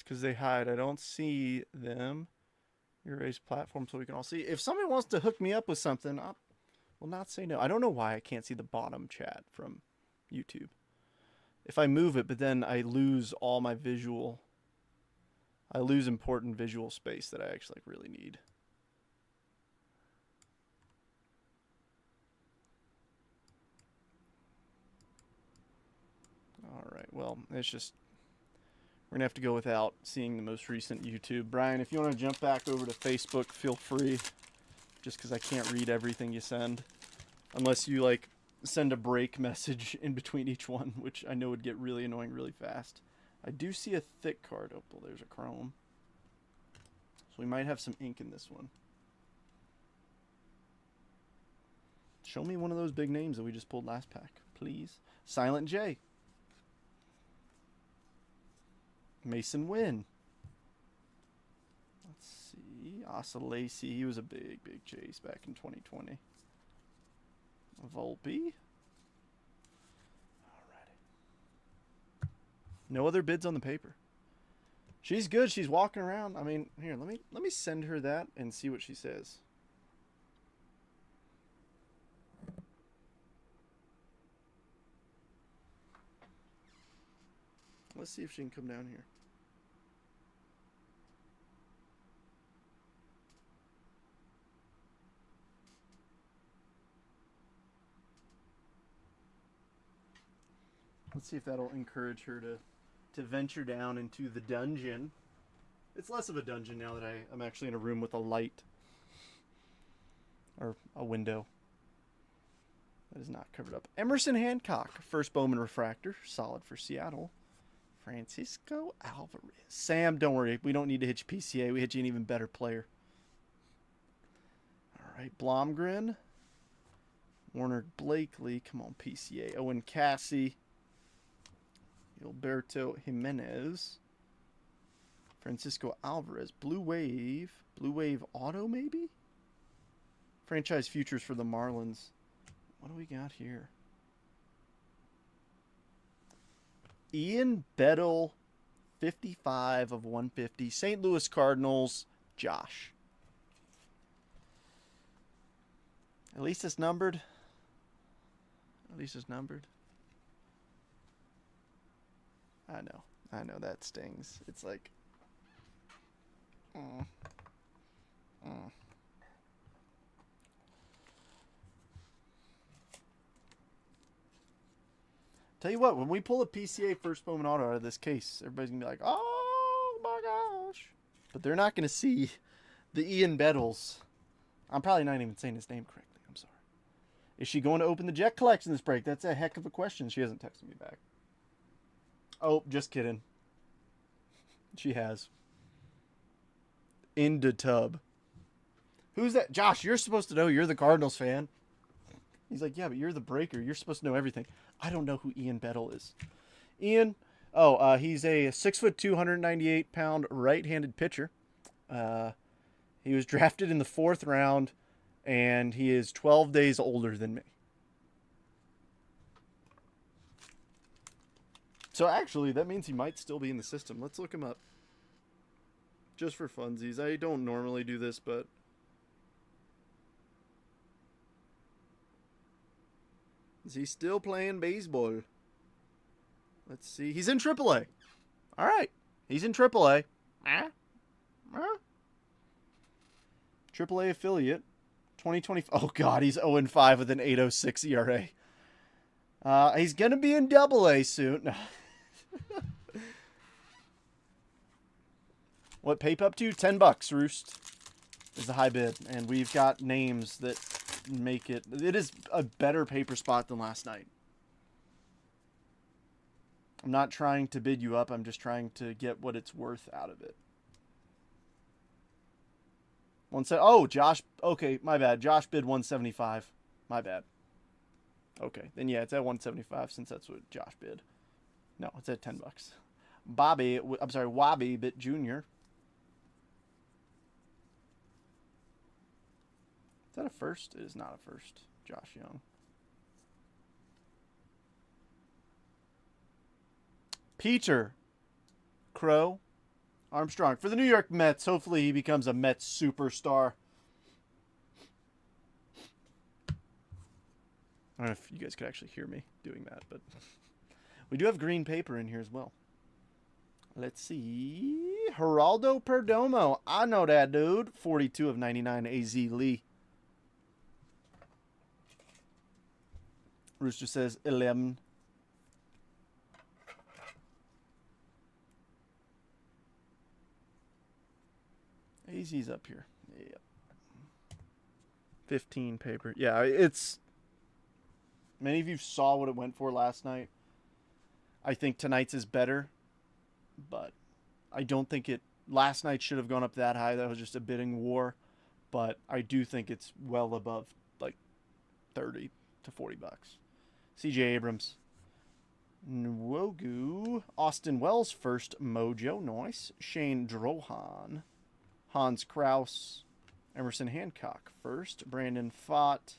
because they hide. I don't see them. Erase platform so we can all see. If somebody wants to hook me up with something, I will not say no. I don't know why I can't see the bottom chat from YouTube. If I move it, but then I lose all my visual. I lose important visual space that I actually really need. All right, well, it's just, we're going to have to go without seeing the most recent YouTube. Brian, if you want to jump back over to Facebook, feel free, just because I can't read everything you send. Unless you, like, send a break message in between each one, which I know would get really annoying really fast. I do see a thick card. Oh, well, there's a chrome. So we might have some ink in this one. Show me one of those big names that we just pulled last pack, please. Silent J. Mason Wynn. Let's see. Asa Lacey. He was a big chase back in 2020. Volpe. Alrighty. No other bids on the paper. She's good. She's walking around. I mean, here, let me send her that and see what she says. Let's see if she can come down here. Let's see if that'll encourage her to venture down into the dungeon. It's less of a dungeon now that I'm actually in a room with a light. Or a window. That is not covered up. Emerson Hancock, first Bowman refractor. Solid for Seattle. Francisco Alvarez. Sam, don't worry. We don't need to hit you PCA. We hit you an even better player. All right, Blomgren. Warner Blakely. Come on, PCA. Owen Cassie. Gilberto Jimenez. Francisco Alvarez. Blue Wave. Blue Wave Auto, maybe? Franchise futures for the Marlins. What do we got here? Ian Bettle, 55 of 150. St. Louis Cardinals, Josh. At least it's numbered. At least it's numbered. I know that stings. It's like, Tell you what, when we pull a PCA first Bowman auto out of this case, everybody's going to be like, oh my gosh. But they're not going to see the Ian Bettles. I'm probably not even saying his name correctly. I'm sorry. Is she going to open the Jet collection this break? That's a heck of a question. She hasn't texted me back. Oh, just kidding. She has. In the tub. Who's that? Josh, you're supposed to know. You're the Cardinals fan. He's like, yeah, but you're the breaker. You're supposed to know everything. I don't know who Ian Bettle is. Ian, he's a 6'2", 298-pound right-handed pitcher. He was drafted in the 4th round, and he is 12 days older than me. So actually, that means he might still be in the system. Let's look him up. Just for funsies. I don't normally do this, but... Is he still playing baseball? Let's see. He's in AAA. All right. He's in AAA. AAA affiliate. 2020. Oh, God. He's 0-5 with an 8.06 ERA. He's going to be in AA soon. What pape up to? $10, Roost. Is the high bid. And we've got names that make it. It is a better paper spot than last night. I'm not trying to bid you up. I'm just trying to get what it's worth out of it. Oh, Josh. Okay, my bad. Josh bid 175. My bad. Okay, then yeah, it's at 175 since that's what Josh bid. No, it's at $10. Wabi bit Junior. Is that a first? It is not a first. Josh Young. Peter Crow. Armstrong for the New York Mets. Hopefully he becomes a Mets superstar. I don't know if you guys could actually hear me doing that, but we do have green paper in here as well. Let's see. Geraldo Perdomo. I know that dude. 42 of 99 AZ Lee. Rooster says 11. AZ's up here. Yep. 15 paper. Yeah, it's... Many of you saw what it went for last night. I think tonight's is better, but I don't think it... Last night should have gone up that high. That was just a bidding war, but I do think it's well above, like, 30 to 40 bucks. CJ Abrams. Nwogu. Austin Wells first. Mojo. Nice. Shane Drohan. Hans Kraus. Emerson Hancock first. Brandon Fott.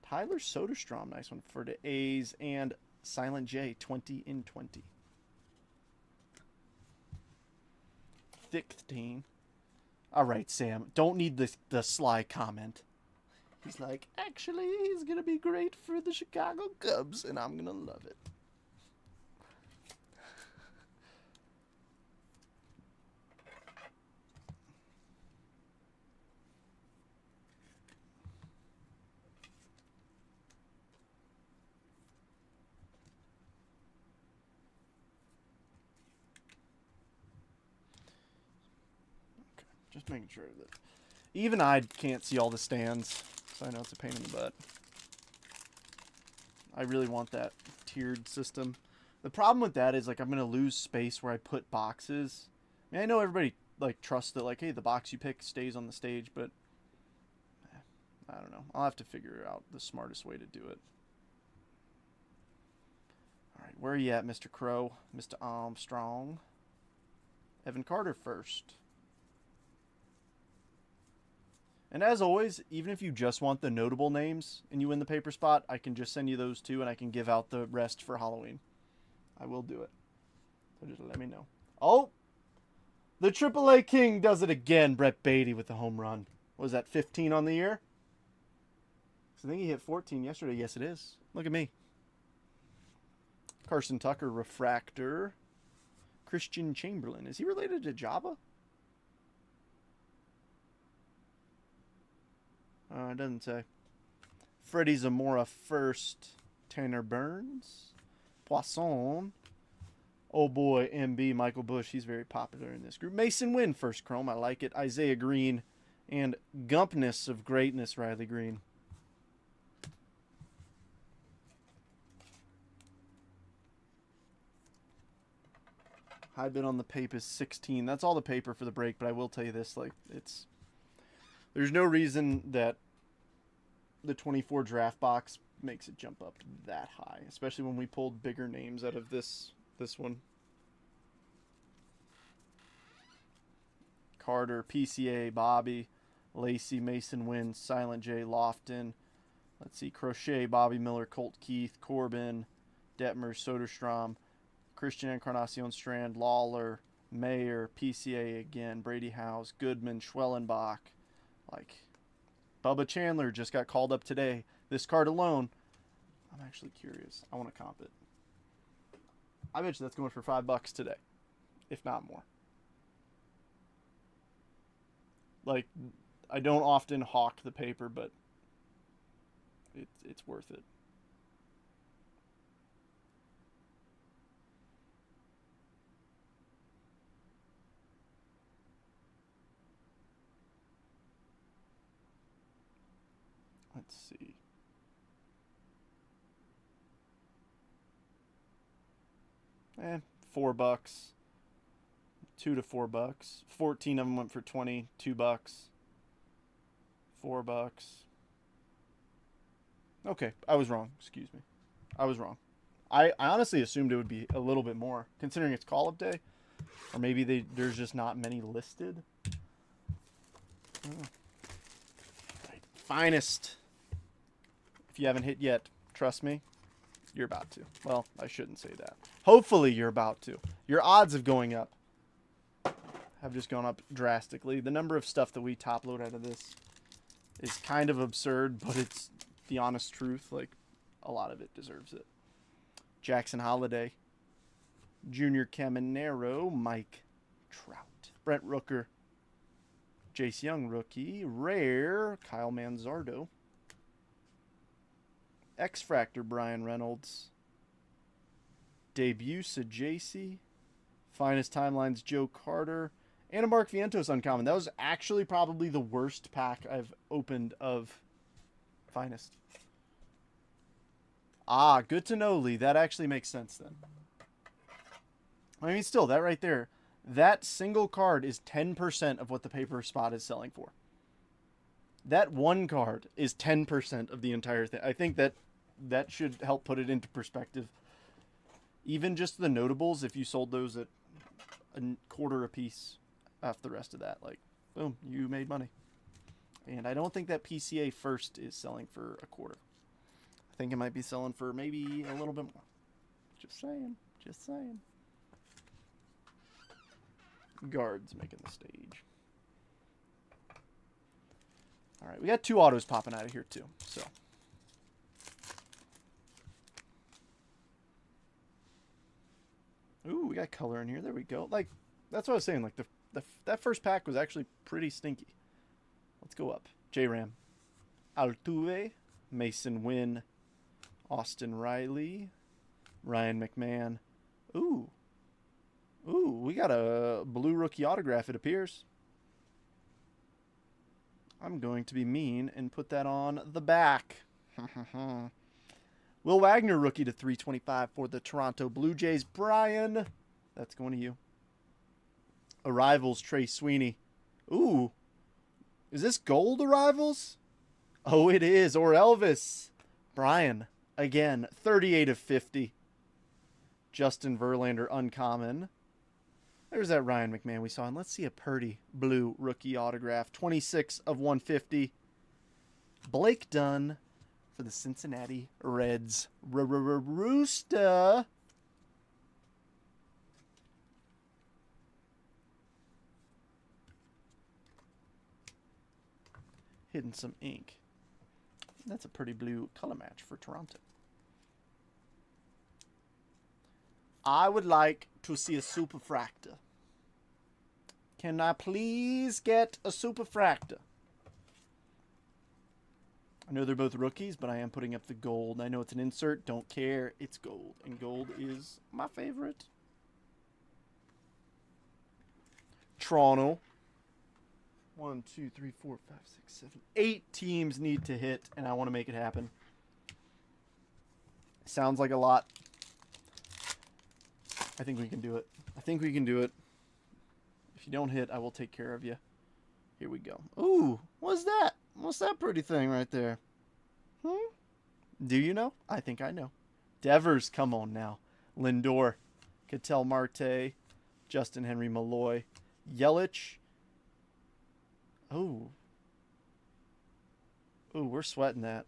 Tyler Soderstrom. Nice one for the A's. And Silent J. 20 in 20. 16. All right, Sam. Don't need the sly comment. He's like, actually, he's going to be great for the Chicago Cubs, and I'm going to love it. Okay, just making sure that even I can't see all the stands. So I know it's a pain in the butt. I really want that tiered system. The problem with that is, like, I'm going to lose space where I put boxes. I mean, I know everybody, like, trusts that, like, hey, the box you pick stays on the stage, but I don't know. I'll have to figure out the smartest way to do it. All right, where are you at, Mr. Crow? Mr. Armstrong? Evan Carter first. And as always, even if you just want the notable names and you win the paper spot, I can just send you those two and I can give out the rest for Halloween. I will do it. So just let me know. Oh! The AAA King does it again. Brett Beatty with the home run. What was that, 15 on the year? I think he hit 14 yesterday. Yes, it is. Look at me. Carson Tucker, refractor. Christian Chamberlain. Is he related to Jabba? It doesn't say. Freddie Zamora first. Tanner Burns. Poisson. Oh boy, MB, Michael Bush. He's very popular in this group. Mason Wynn first chrome. I like it. Isaiah Green. And Gumpness of Greatness, Riley Green. High bid on the paper is 16. That's all the paper for the break, but I will tell you this, like, there's no reason that the 24 draft box makes it jump up that high, especially when we pulled bigger names out of this one. Carter, PCA, Bobby, Lacey, Mason Wynn, Silent J, Lofton. Let's see, Crochet, Bobby Miller, Colt Keith, Corbin, Detmer, Soderstrom, Christian Encarnacion Strand, Lawler, Mayer, PCA again, Brady Howes, Goodman, Schwellenbach. Like, Bubba Chandler just got called up today. This card alone, I'm actually curious. I want to comp it. I bet you that's going for $5 today, if not more. Like, I don't often hawk the paper, but it's worth it. Let's see. $4. $2 to $4. 14 of them went for 20. $2. $4. Okay, I was wrong. Excuse me. I was wrong. I honestly assumed it would be a little bit more, considering it's call-up day. Or maybe there's just not many listed. Right. Finest. If you haven't hit yet, trust me, you're about to. Well, I shouldn't say that. Hopefully you're about to. Your odds of going up have just gone up drastically. The number of stuff that we top load out of this is kind of absurd, but it's the honest truth. Like, a lot of it deserves it. Jackson Holiday, Junior Caminero, Mike Trout, Brent Rooker, Jace Young rookie, rare, Kyle Manzardo, X-Fractor, Brian Reynolds, debut, Sajasi, Finest Timelines, Joe Carter, and a Mark Vientos uncommon. That was actually probably the worst pack I've opened of Finest. Ah, good to know, Lee. That actually makes sense then. I mean, still, that right there, that single card is 10% of what the paper spot is selling for. That one card is 10% of the entire thing. I think that should help put it into perspective. Even just the notables, if you sold those at a quarter a piece off the rest of that, like, boom, you made money. And I don't think that PCA first is selling for a quarter. I think it might be selling for maybe a little bit more. Just saying. Just saying. Guards making the stage. All right, we got 2 autos popping out of here too. So, ooh, we got color in here. There we go. Like, that's what I was saying. Like, that first pack was actually pretty stinky. Let's go up. J-Ram, Altuve, Mason Wynn, Austin Riley, Ryan McMahon. Ooh. Ooh, we got a blue rookie autograph, it appears. I'm going to be mean and put that on the back. Will Wagner, rookie to 325 for the Toronto Blue Jays. Brian, that's going to you. Arrivals, Trey Sweeney. Ooh, is this gold Arrivals? Oh, it is. Or Elvis. Brian, again, 38 of 50. Justin Verlander, uncommon. There's that Ryan McMahon we saw. And let's see a Purdy blue rookie autograph. 26 of 150. Blake Dunn for the Cincinnati Reds. Rooster. Hitting some ink. That's a pretty blue color match for Toronto. I would like to see a Superfractor. Can I please get a Superfractor? I know they're both rookies, but I am putting up the gold. I know it's an insert. Don't care. It's gold. And gold is my favorite. Toronto. 1, 2, 3, 4, 5, 6, 7, 8 teams need to hit, and I want to make it happen. Sounds like a lot. I think we can do it. I think we can do it. If you don't hit, I will take care of you. Here we go. Ooh, what's that? What's that pretty thing right there? Do you know? I think I know. Devers, come on now. Lindor, Ketel Marte, Justin Henry Malloy, Yelich. Oh. Ooh, we're sweating that.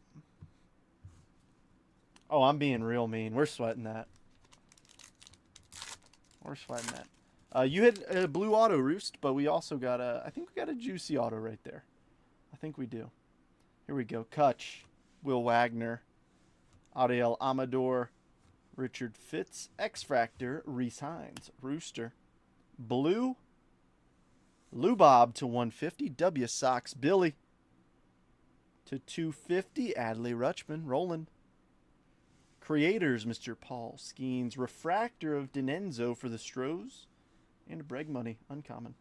Oh, I'm being real mean. We're sweating that. We're sweating that. You hit a blue auto, Roost, but we also got a... I think we got a juicy auto right there. I think we do. Here we go. Kutch, Will Wagner, Ariel Amador, Richard Fitz, X-Fractor, Reese Hines, Rooster, blue, Lubob to 150, W Sox, Billy to 250, Adley Rutschman, Roland. Creators, Mr. Paul Skeens, Refractor of Denenzo for the Stros, and a Breg Money, uncommon.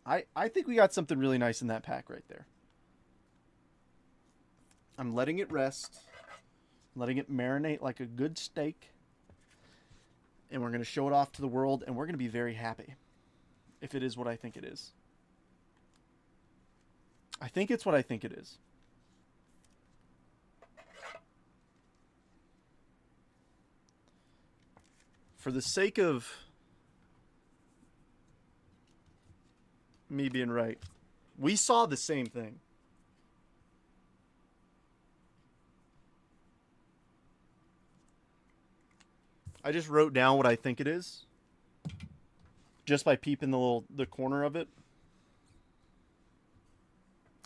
I think we got something really nice in that pack right there. I'm letting it rest, letting it marinate like a good steak, and we're going to show it off to the world, and we're going to be very happy if it is what I think it is. I think it's what I think it is. For the sake of me being right, we saw the same thing. I just wrote down what I think it is. just by peeping the corner of it.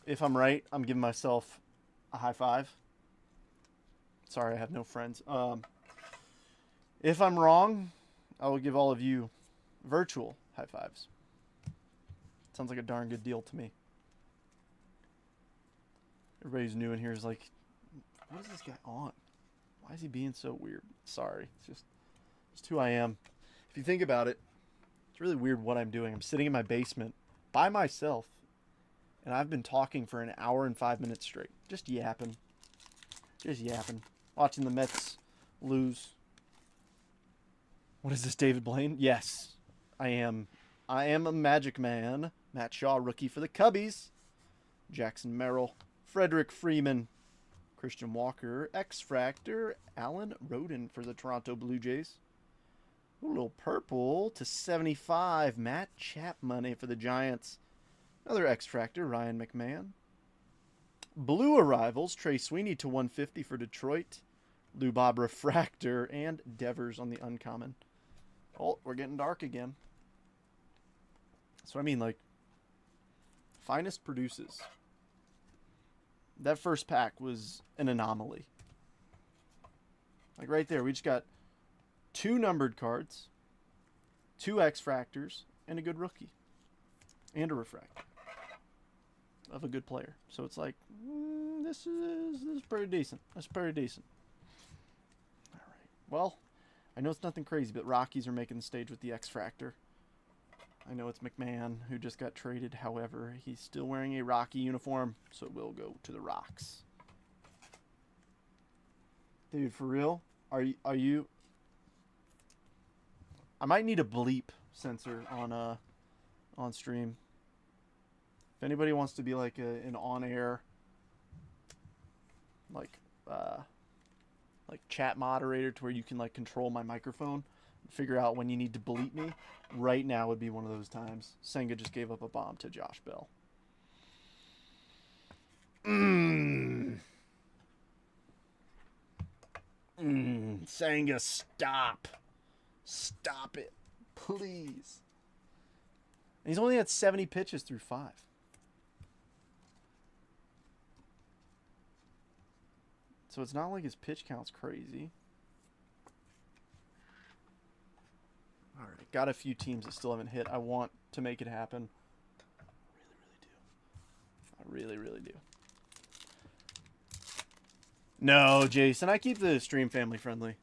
If I'm right, I'm giving myself a high five. Sorry, I have no friends. If I'm wrong, I will give all of you virtual high fives. Sounds like a darn good deal to me. Everybody who's new in here is like, what is this guy on? Why is he being so weird? Sorry. It's who I am. If you think about it, it's really weird what I'm doing. I'm sitting in my basement by myself, and I've been talking for an hour and 5 minutes straight. Just yapping. Watching the Mets lose. What is this, David Blaine? Yes, I am. I am a Magic Man. Matt Shaw, rookie for the Cubbies. Jackson Merrill. Frederick Freeman. Christian Walker. X-Fractor. Alan Roden for the Toronto Blue Jays. Ooh, a little purple to 75. Matt Chapman for the Giants. Another X-Fractor. Ryan McMahon. Blue arrivals. Trey Sweeney to 150 for Detroit. Lou Bob Refractor. And Devers on the uncommon. Oh, we're getting dark again. That's what I mean, like, finest produces. That first pack was an anomaly. Like right there, we just got 2 numbered cards, 2 X-Fractors, and a good rookie. And a refractor of a good player. So it's like, this is pretty decent. That's pretty decent. All right. Well, I know it's nothing crazy, but Rockies are making the stage with the X-Fractor. I know it's McMahon who just got traded. However, he's still wearing a Rocky uniform, so it will go to the Rocks. Dude, for real? Are you? I might need a bleep sensor on stream. If anybody wants to be like an on-air like chat moderator to where you can like control my microphone, figure out when you need to bleep me, right now would be one of those times. Senga just gave up a bomb to Josh Bell. Senga, stop. Stop it. Please. And he's only had 70 pitches through 5. So it's not like his pitch count's crazy. All right, got a few teams that still haven't hit. I want to make it happen. I really, really do. No, Jason, I keep the stream family friendly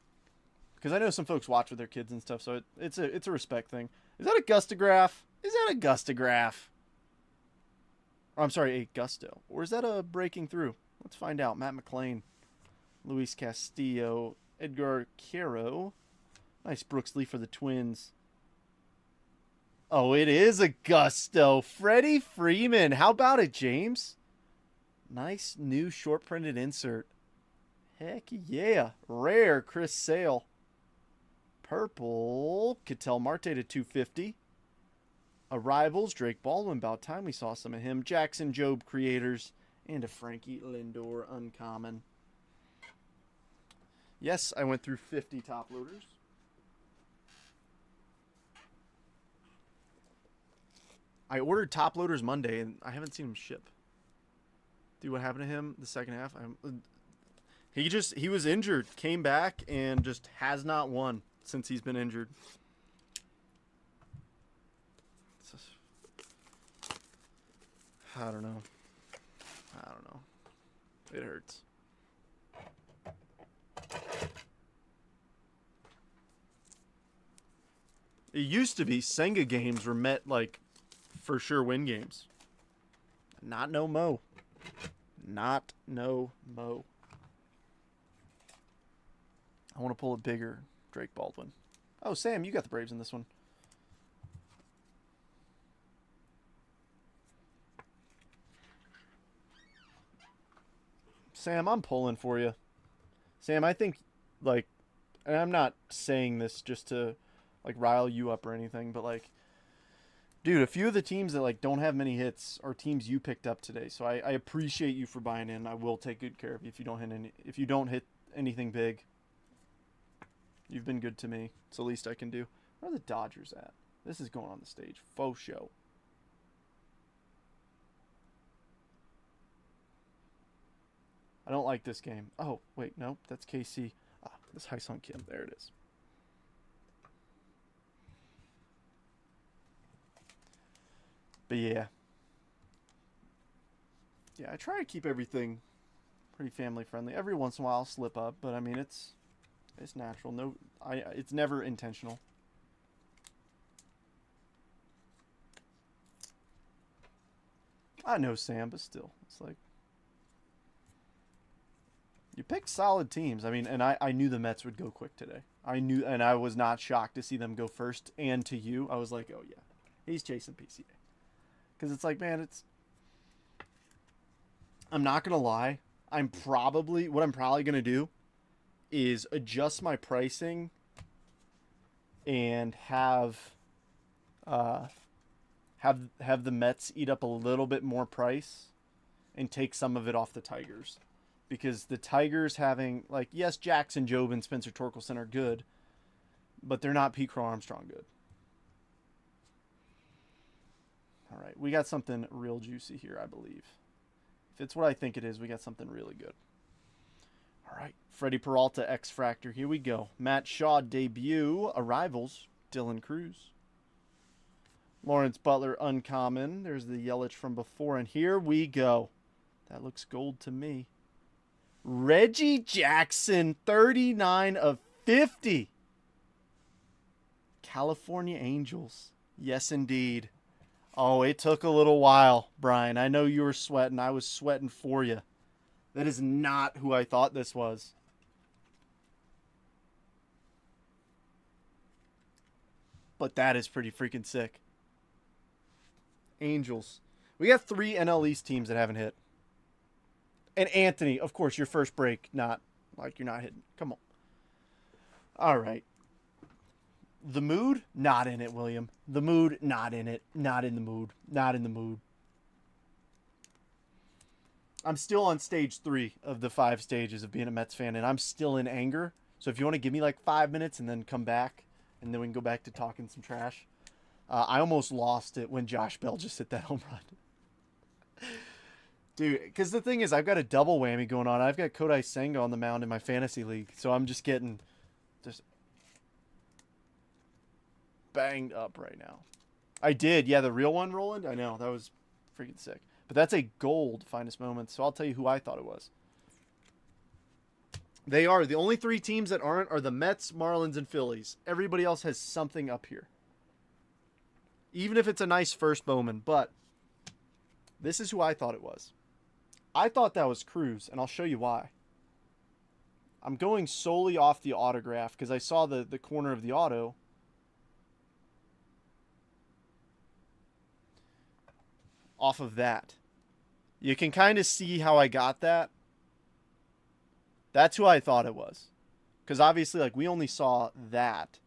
because I know some folks watch with their kids and stuff. So it's a respect thing. Is that a Gustograph? Is that a Gustograph? Or I'm sorry, a Gusto, or is that a breaking through? Let's find out. Matt McClain, Luis Castillo, Edgar Quero. Nice Brooks Lee for the Twins. Oh, it is a Gusto. Freddie Freeman. How about it, James? Nice new short printed insert. Heck yeah. Rare Chris Sale. Purple. Ketel Marte to 250. Arrivals. Drake Baldwin. About time we saw some of him. Jackson Jobe Creators. And a Frankie Lindor uncommon. Yes, I went through 50 top loaders. I ordered top loaders Monday, and I haven't seen him ship. Dude, what happened to him the second half? He was injured, came back, and just has not won since he's been injured. I don't know. It hurts. It used to be Senga games were met like for sure win games. Not no mo. Not no mo. I want to pull a bigger Drake Baldwin. Oh, Sam, you got the Braves in this one. Sam, I'm pulling for you. Sam, I think, like, and I'm not saying this just to, like, rile you up or anything, but, like, dude, a few of the teams that, like, don't have many hits are teams you picked up today. So I appreciate you for buying in. I will take good care of you if you don't hit anything big. You've been good to me. It's the least I can do. Where are the Dodgers at? This is going on the stage. Faux show. I don't like this game. Oh, wait, no. That's KC. Ah, this Hyesung Kim. There it is. But yeah. Yeah, I try to keep everything pretty family friendly. Every once in a while I'll slip up, but I mean it's natural. No, it's never intentional. I know, Sam, but still, it's like you picked solid teams. I mean, and I knew the Mets would go quick today. I knew, and I was not shocked to see them go first. And to you, I was like, oh yeah, he's chasing PCA. Because it's like, man, I'm not gonna lie. What I'm probably gonna do is adjust my pricing and have the Mets eat up a little bit more price and take some of it off the Tigers. Because the Tigers having, like, yes, Jackson, Jobe, and Spencer Torkelson are good, but they're not Pete Crow Armstrong good. All right, we got something real juicy here, I believe. If it's what I think it is, we got something really good. All right, Freddie Peralta, X-Fractor, here we go. Matt Shaw, debut, arrivals, Dylan Cruz. Lawrence Butler, uncommon. There's the Yelich from before, and here we go. That looks gold to me. Reggie Jackson, 39 of 50. California Angels. Yes, indeed. Oh, it took a little while, Brian. I know you were sweating. I was sweating for you. That is not who I thought this was. But that is pretty freaking sick. Angels. We got 3 NL East teams that haven't hit. And Anthony, of course, your first break, not like you're not hitting. Come on. All right. The mood, not in it, William. The mood, not in it. Not in the mood. Not in the mood. I'm still on stage 3 of the 5 stages of being a Mets fan, and I'm still in anger. So if you want to give me like 5 minutes and then come back, and then we can go back to talking some trash. I almost lost it when Josh Bell just hit that home run. Dude, because the thing is, I've got a double whammy going on. I've got Kodai Senga on the mound in my fantasy league, so I'm just getting just banged up right now. I did, yeah, the real one, Roland. I know, that was freaking sick. But that's a gold finest moments, so I'll tell you who I thought it was. They are. The only 3 teams that aren't are the Mets, Marlins, and Phillies. Everybody else has something up here. Even if it's a nice first Bowman, but this is who I thought it was. I thought that was Cruz, and I'll show you why. I'm going solely off the autograph because I saw the corner of the auto. Off of that. You can kind of see how I got that. That's who I thought it was. Because obviously, like, we only saw that.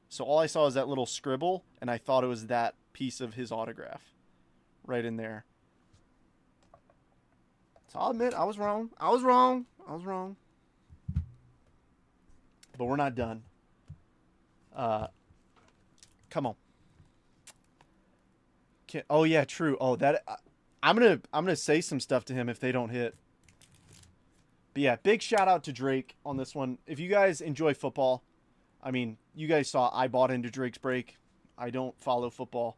So all I saw was that little scribble, and I thought it was that piece of his autograph. Right in there. So I'll admit, I was wrong. I was wrong. But we're not done. Come on. Oh yeah, true. Oh, that I'm gonna say some stuff to him if they don't hit. But yeah, big shout out to Drake on this one. If you guys enjoy football, I mean, you guys saw I bought into Drake's break. I don't follow football.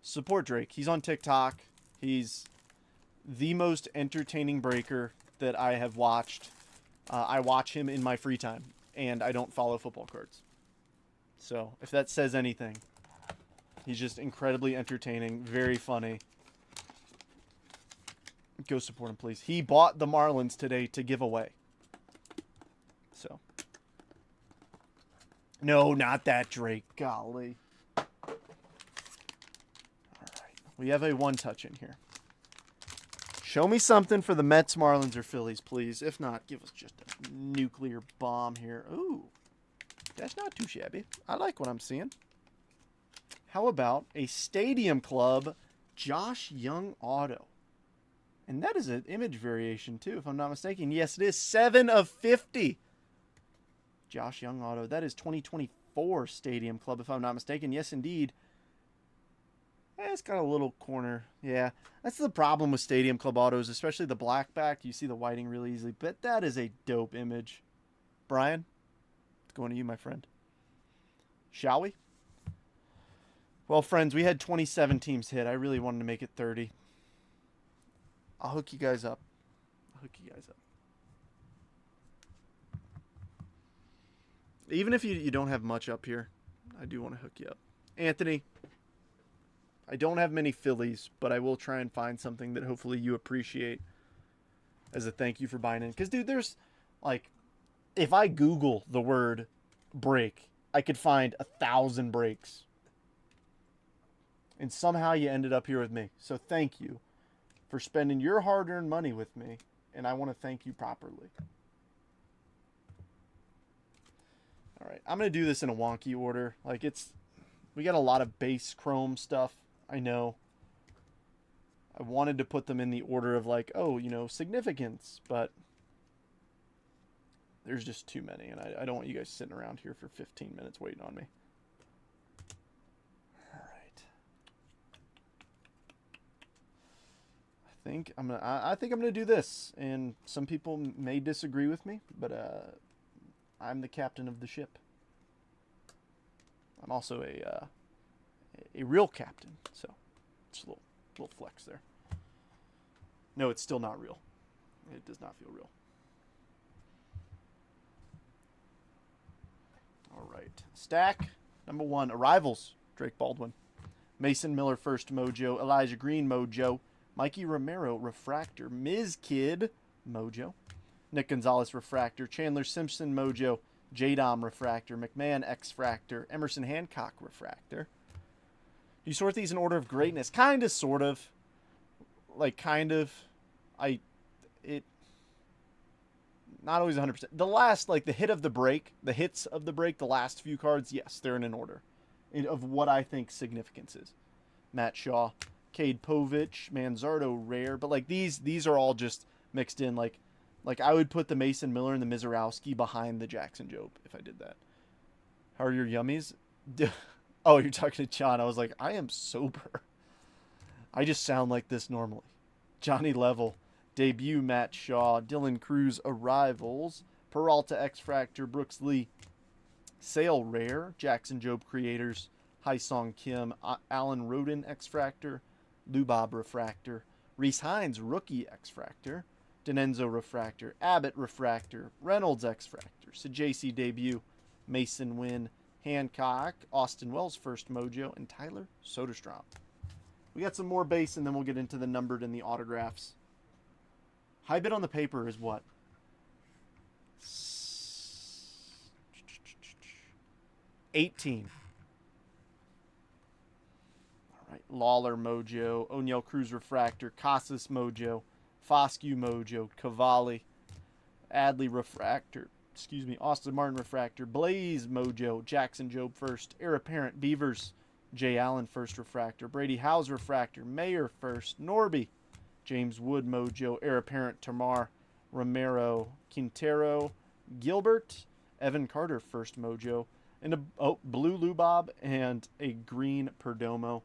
Support Drake. He's on TikTok. He's the most entertaining breaker that I have watched. I watch him in my free time, and I don't follow football cards. So if that says anything. He's just incredibly entertaining, very funny. Go support him, please. He bought the Marlins today to give away. So. No, not that, Drake. Golly. All right. We have a one-touch in here. Show me something for the Mets, Marlins, or Phillies, please. If not, give us just a nuclear bomb here. Ooh. That's not too shabby. I like what I'm seeing. How about a Stadium Club Josh Young auto? And that is an image variation, too, if I'm not mistaken. Yes, it is. 7 of 50. Josh Young auto. That is 2024 Stadium Club, if I'm not mistaken. Yes, indeed. It's got a little corner. Yeah, that's the problem with Stadium Club autos, especially the black back. You see the whiting really easily, but that is a dope image. Brian, it's going to you, my friend. Shall we? Well, friends, we had 27 teams hit. I really wanted to make it 30. I'll hook you guys up. Even if you don't have much up here, I do want to hook you up. Anthony, I don't have many Phillies, but I will try and find something that hopefully you appreciate as a thank you for buying in. Because, dude, there's, like, if I Google the word break, I could find 1,000 breaks. And somehow you ended up here with me. So thank you for spending your hard-earned money with me. And I want to thank you properly. All right, I'm going to do this in a wonky order. Like, we got a lot of base chrome stuff. I know. I wanted to put them in the order of, like, oh, you know, significance, but there's just too many, and I don't want you guys sitting around here for 15 minutes waiting on me. All right. I think I'm gonna do this, and some people may disagree with me, but I'm the captain of the ship. I'm also a real captain, so it's a little flex there. No, it's still not real. It does not feel real. All right. Stack number 1, Arrivals, Drake Baldwin. Mason Miller, First Mojo. Elijah Green, Mojo. Mikey Romero, Refractor. Ms. Kid, Mojo. Nick Gonzalez, Refractor. Chandler Simpson, Mojo. J-Dom, Refractor. McMahon, X-Fractor. Emerson Hancock, Refractor. Do you sort these in order of greatness? Kind of, sort of. Like, kind of. Not always 100%. The last, like, the hits of the break, the last few cards, yes, they're in an order of what I think significance is. Matt Shaw, Cade Povich, Manzardo, rare, but, like, these are all just mixed in. Like I would put the Mason Miller and the Mizorowski behind the Jackson Jobe if I did that. How are your yummies? Oh, you're talking to John. I was like, I am sober. I just sound like this normally. Johnny Level, debut Matt Shaw, Dylan Cruz, Arrivals, Peralta X-Fractor, Brooks Lee, Sale Rare, Jackson Jobe Creators, Haisong Kim, Alan Roden X-Fractor, Lubob Refractor, Reese Hines Rookie X-Fractor, Denenzo Refractor, Abbott Refractor, Reynolds X-Fractor, Sajasi Debut, Mason Wynn, Hancock, Austin Wells First Mojo, and Tyler Soderstrom. We got some more base, and then we'll get into the numbered and the autographs. High bid on the paper is what? 18. All right. Lawler Mojo, O'Neal Cruz Refractor, Casas Mojo, Foscue Mojo, Cavalli, Adley Refractor, Austin Martin Refractor, Blaze Mojo, Jackson Jobe First, Heir Apparent Beavers, Jay Allen First Refractor, Brady Howes Refractor, Mayer First, Norby, James Wood Mojo, Heir Apparent Tamar, Romero, Quintero, Gilbert, Evan Carter First Mojo, and a blue Lubob and a green Perdomo.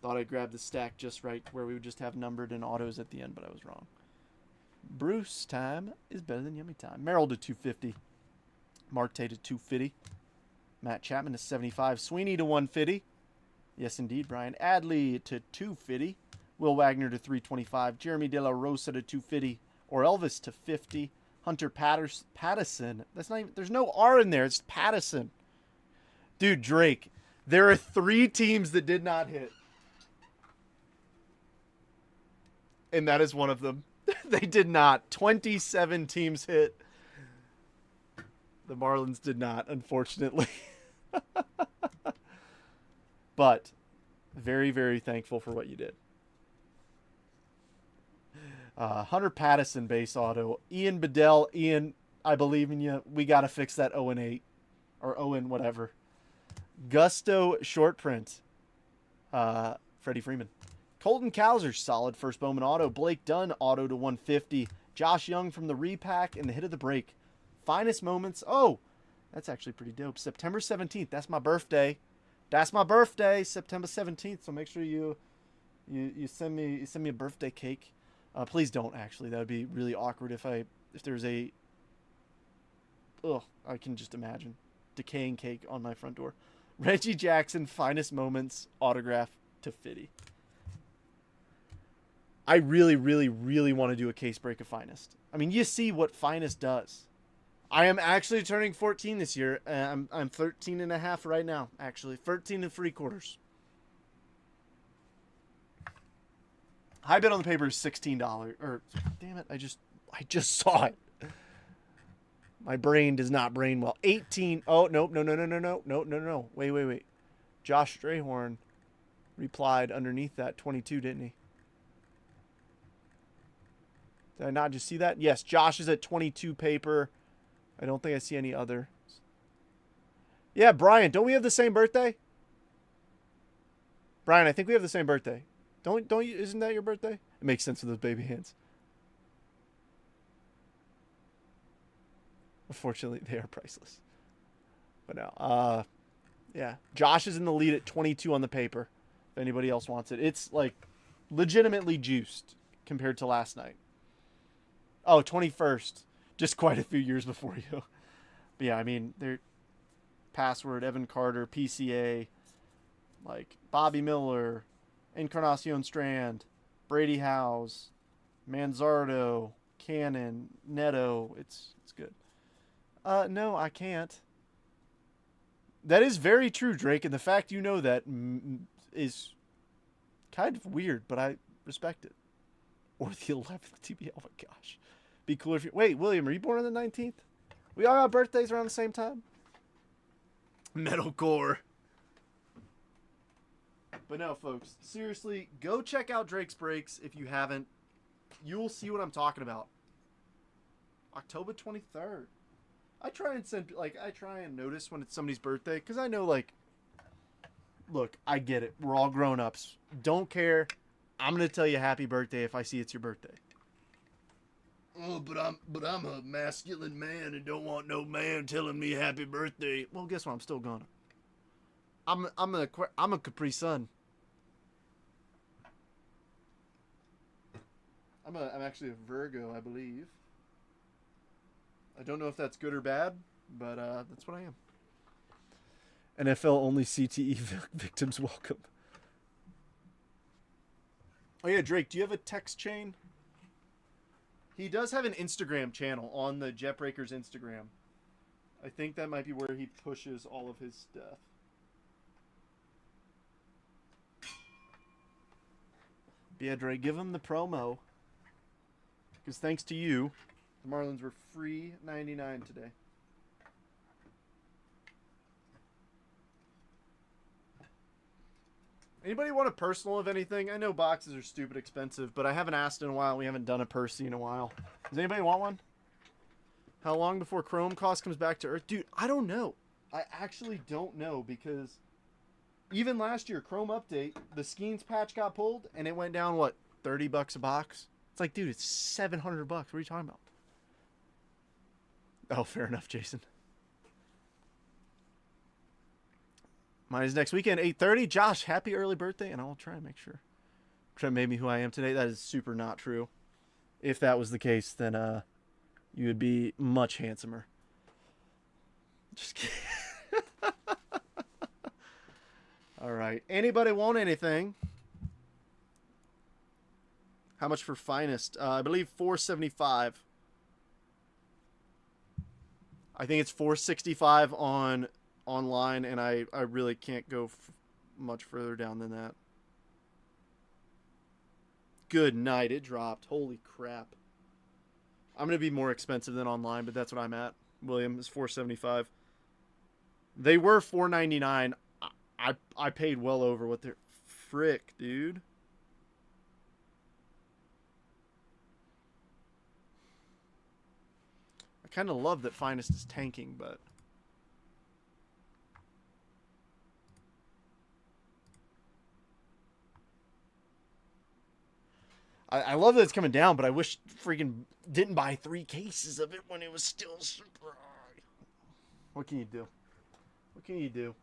Thought I grabbed the stack just right where we would just have numbered and autos at the end, but I was wrong. Bruce time is better than Yummy time. Merrill to 250. Marte to 250. Matt Chapman to 75. Sweeney to 150. Yes, indeed, Brian. Adley to 250. Will Wagner to 325. Jeremy De La Rosa to 250. Or Elvis to 50. Hunter Pattison. That's not even, there's no R in there. It's Pattison. Dude, Drake. There are 3 teams that did not hit. And that is one of them. They did not. 27 teams hit. The Marlins did not, unfortunately. But very, very thankful for what you did. Hunter Pattison base auto. Ian Bedell. Ian, I believe in you. We got to fix that 0-8. Or 0 whatever. Gusto short print. Freddie Freeman. Colton Cowser, solid first Bowman auto. Blake Dunn, auto to 150. Josh Young from the repack and the hit of the break. Finest moments. Oh, that's actually pretty dope. September 17th. That's my birthday. That's my birthday, September 17th. So make sure you send me a birthday cake. Please don't, actually. That would be really awkward if there's a, I can just imagine decaying cake on my front door. Reggie Jackson, finest moments, autograph to Fitty. I really, really, really want to do a case break of Finest. I mean, you see what Finest does. I am actually turning 14 this year. I'm 13 and a half right now, actually. 13 and 3/4. High bid on the paper is $16. Or, damn it, I just saw it. My brain does not brain well. 18. Oh, nope. No. Wait. Josh Strayhorn replied underneath that 22, didn't he? Did I not just see that? Yes, Josh is at 22 paper. I don't think I see any other. Yeah, Brian, don't we have the same birthday? Brian, I think we have the same birthday. Don't you? Isn't that your birthday? It makes sense with those baby hands. Unfortunately, they are priceless. But no, yeah. Josh is in the lead at 22 on the paper. If anybody else wants it. It's like legitimately juiced compared to last night. Oh, 21st. Just quite a few years before you. But yeah, I mean, they're Password, Evan Carter, PCA, like Bobby Miller, Encarnacion Strand, Brady Howes, Manzardo, Cannon, Neto. It's good. No, I can't. That is very true, Drake, and the fact you know that is kind of weird, but I respect it. Or the 11th TBL. Oh my gosh. Be cool if you... Wait, William, are you born on the 19th? We all got birthdays around the same time? Metalcore. But no, folks. Seriously, go check out Drake's Breaks if you haven't. You'll see what I'm talking about. October 23rd. I try and notice when it's somebody's birthday, because I know, like, look, I get it. We're all grown-ups. Don't care. I'm going to tell you happy birthday if I see it's your birthday. Oh, but I'm a masculine man and don't want no man telling me happy birthday. Well, guess what? I'm still gonna. I'm a Capri Sun. I'm actually a Virgo, I believe. I don't know if that's good or bad, but that's what I am. NFL only CTE victims welcome. Oh yeah, Drake, do you have a text chain? He does have an Instagram channel on the Jetbreakers Instagram. I think that might be where he pushes all of his stuff. But yeah, Drake, give him the promo. Because thanks to you, the Marlins were free 99 today. Anybody want a personal of anything? I know boxes are stupid expensive, but I haven't asked in a while. We haven't done a Percy in a while. Does anybody want one? How long before Chrome cost comes back to Earth? Dude, I don't know. I actually don't know, because even last year, Chrome update, the Skeens patch got pulled, and it went down, what, $30 a box? It's like, dude, it's $700. What are you talking about? Oh, fair enough, Jason. Mine is next weekend, 8:30. Josh, happy early birthday, and I'll try and make sure. Try to make me who I am today. That is super not true. If that was the case, then you would be much handsomer. Just kidding. All right. Anybody want anything? How much for Finest? I believe $475. I think it's $465 on online, and I really can't go much further down than that. Good night. It dropped. Holy crap. I'm going to be more expensive than online, but that's what I'm at. William is $475. They were $499. I paid well over what they're... Frick, dude. I kind of love that Finest is tanking, but... I love that it's coming down, but I wish freaking didn't buy 3 cases of it when it was still super high. What can you do? What can you do?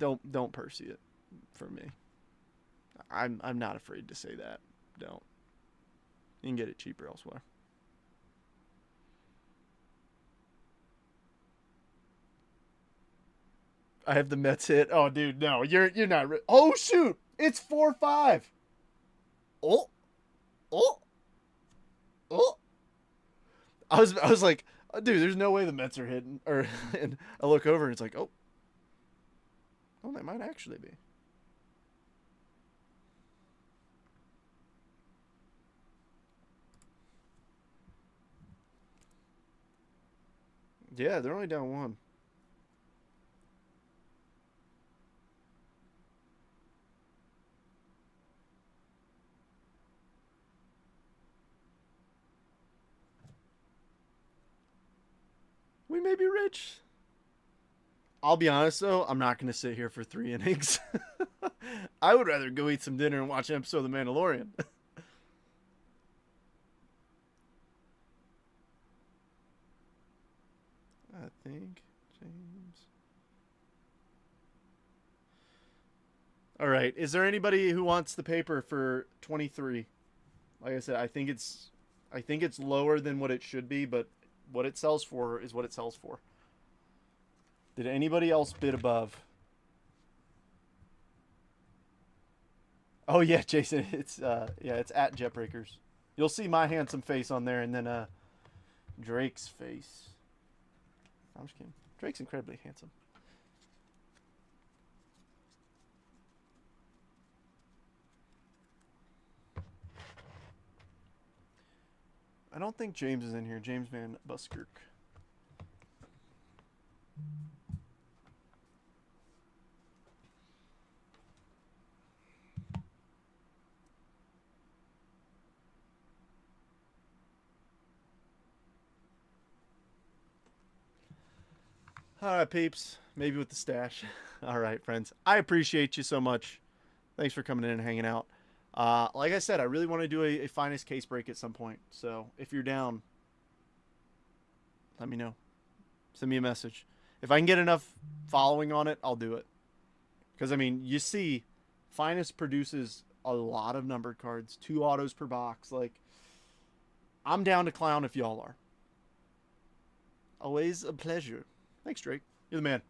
don't Percy it for me. I'm not afraid to say that. Don't. You can get it cheaper elsewhere. I have the Mets hit. Oh, dude, no, you're not. Oh shoot, it's 4-5. Oh, oh, oh. I was like, oh, dude, there's no way the Mets are hitting. Or and I look over and it's like, oh, they might actually be. Yeah, they're only down one. We may be rich. I'll be honest though, I'm not gonna sit here for 3 innings. I would rather go eat some dinner and watch an episode of The Mandalorian. I think James. All right. Is there anybody who wants the paper for 23? Like I said, I think it's lower than what it should be, but what it sells for is what it sells for. Did anybody else bid above? Oh yeah, Jason, it's at Jetbreakers. You'll see my handsome face on there, and then Drake's face. I'm just kidding. Drake's incredibly handsome. I don't think James is in here. James Van Buskirk. All right, peeps. Maybe with the stash. All right, friends. I appreciate you so much. Thanks for coming in and hanging out. Like I said, I really want to do a finest case break at some point. So if you're down, let me know. Send me a message. If I can get enough following on it, I'll do it. Because, I mean, you see, Finest produces a lot of numbered cards. 2 autos per box. Like, I'm down to clown if y'all are. Always a pleasure. Thanks, Drake. You're the man.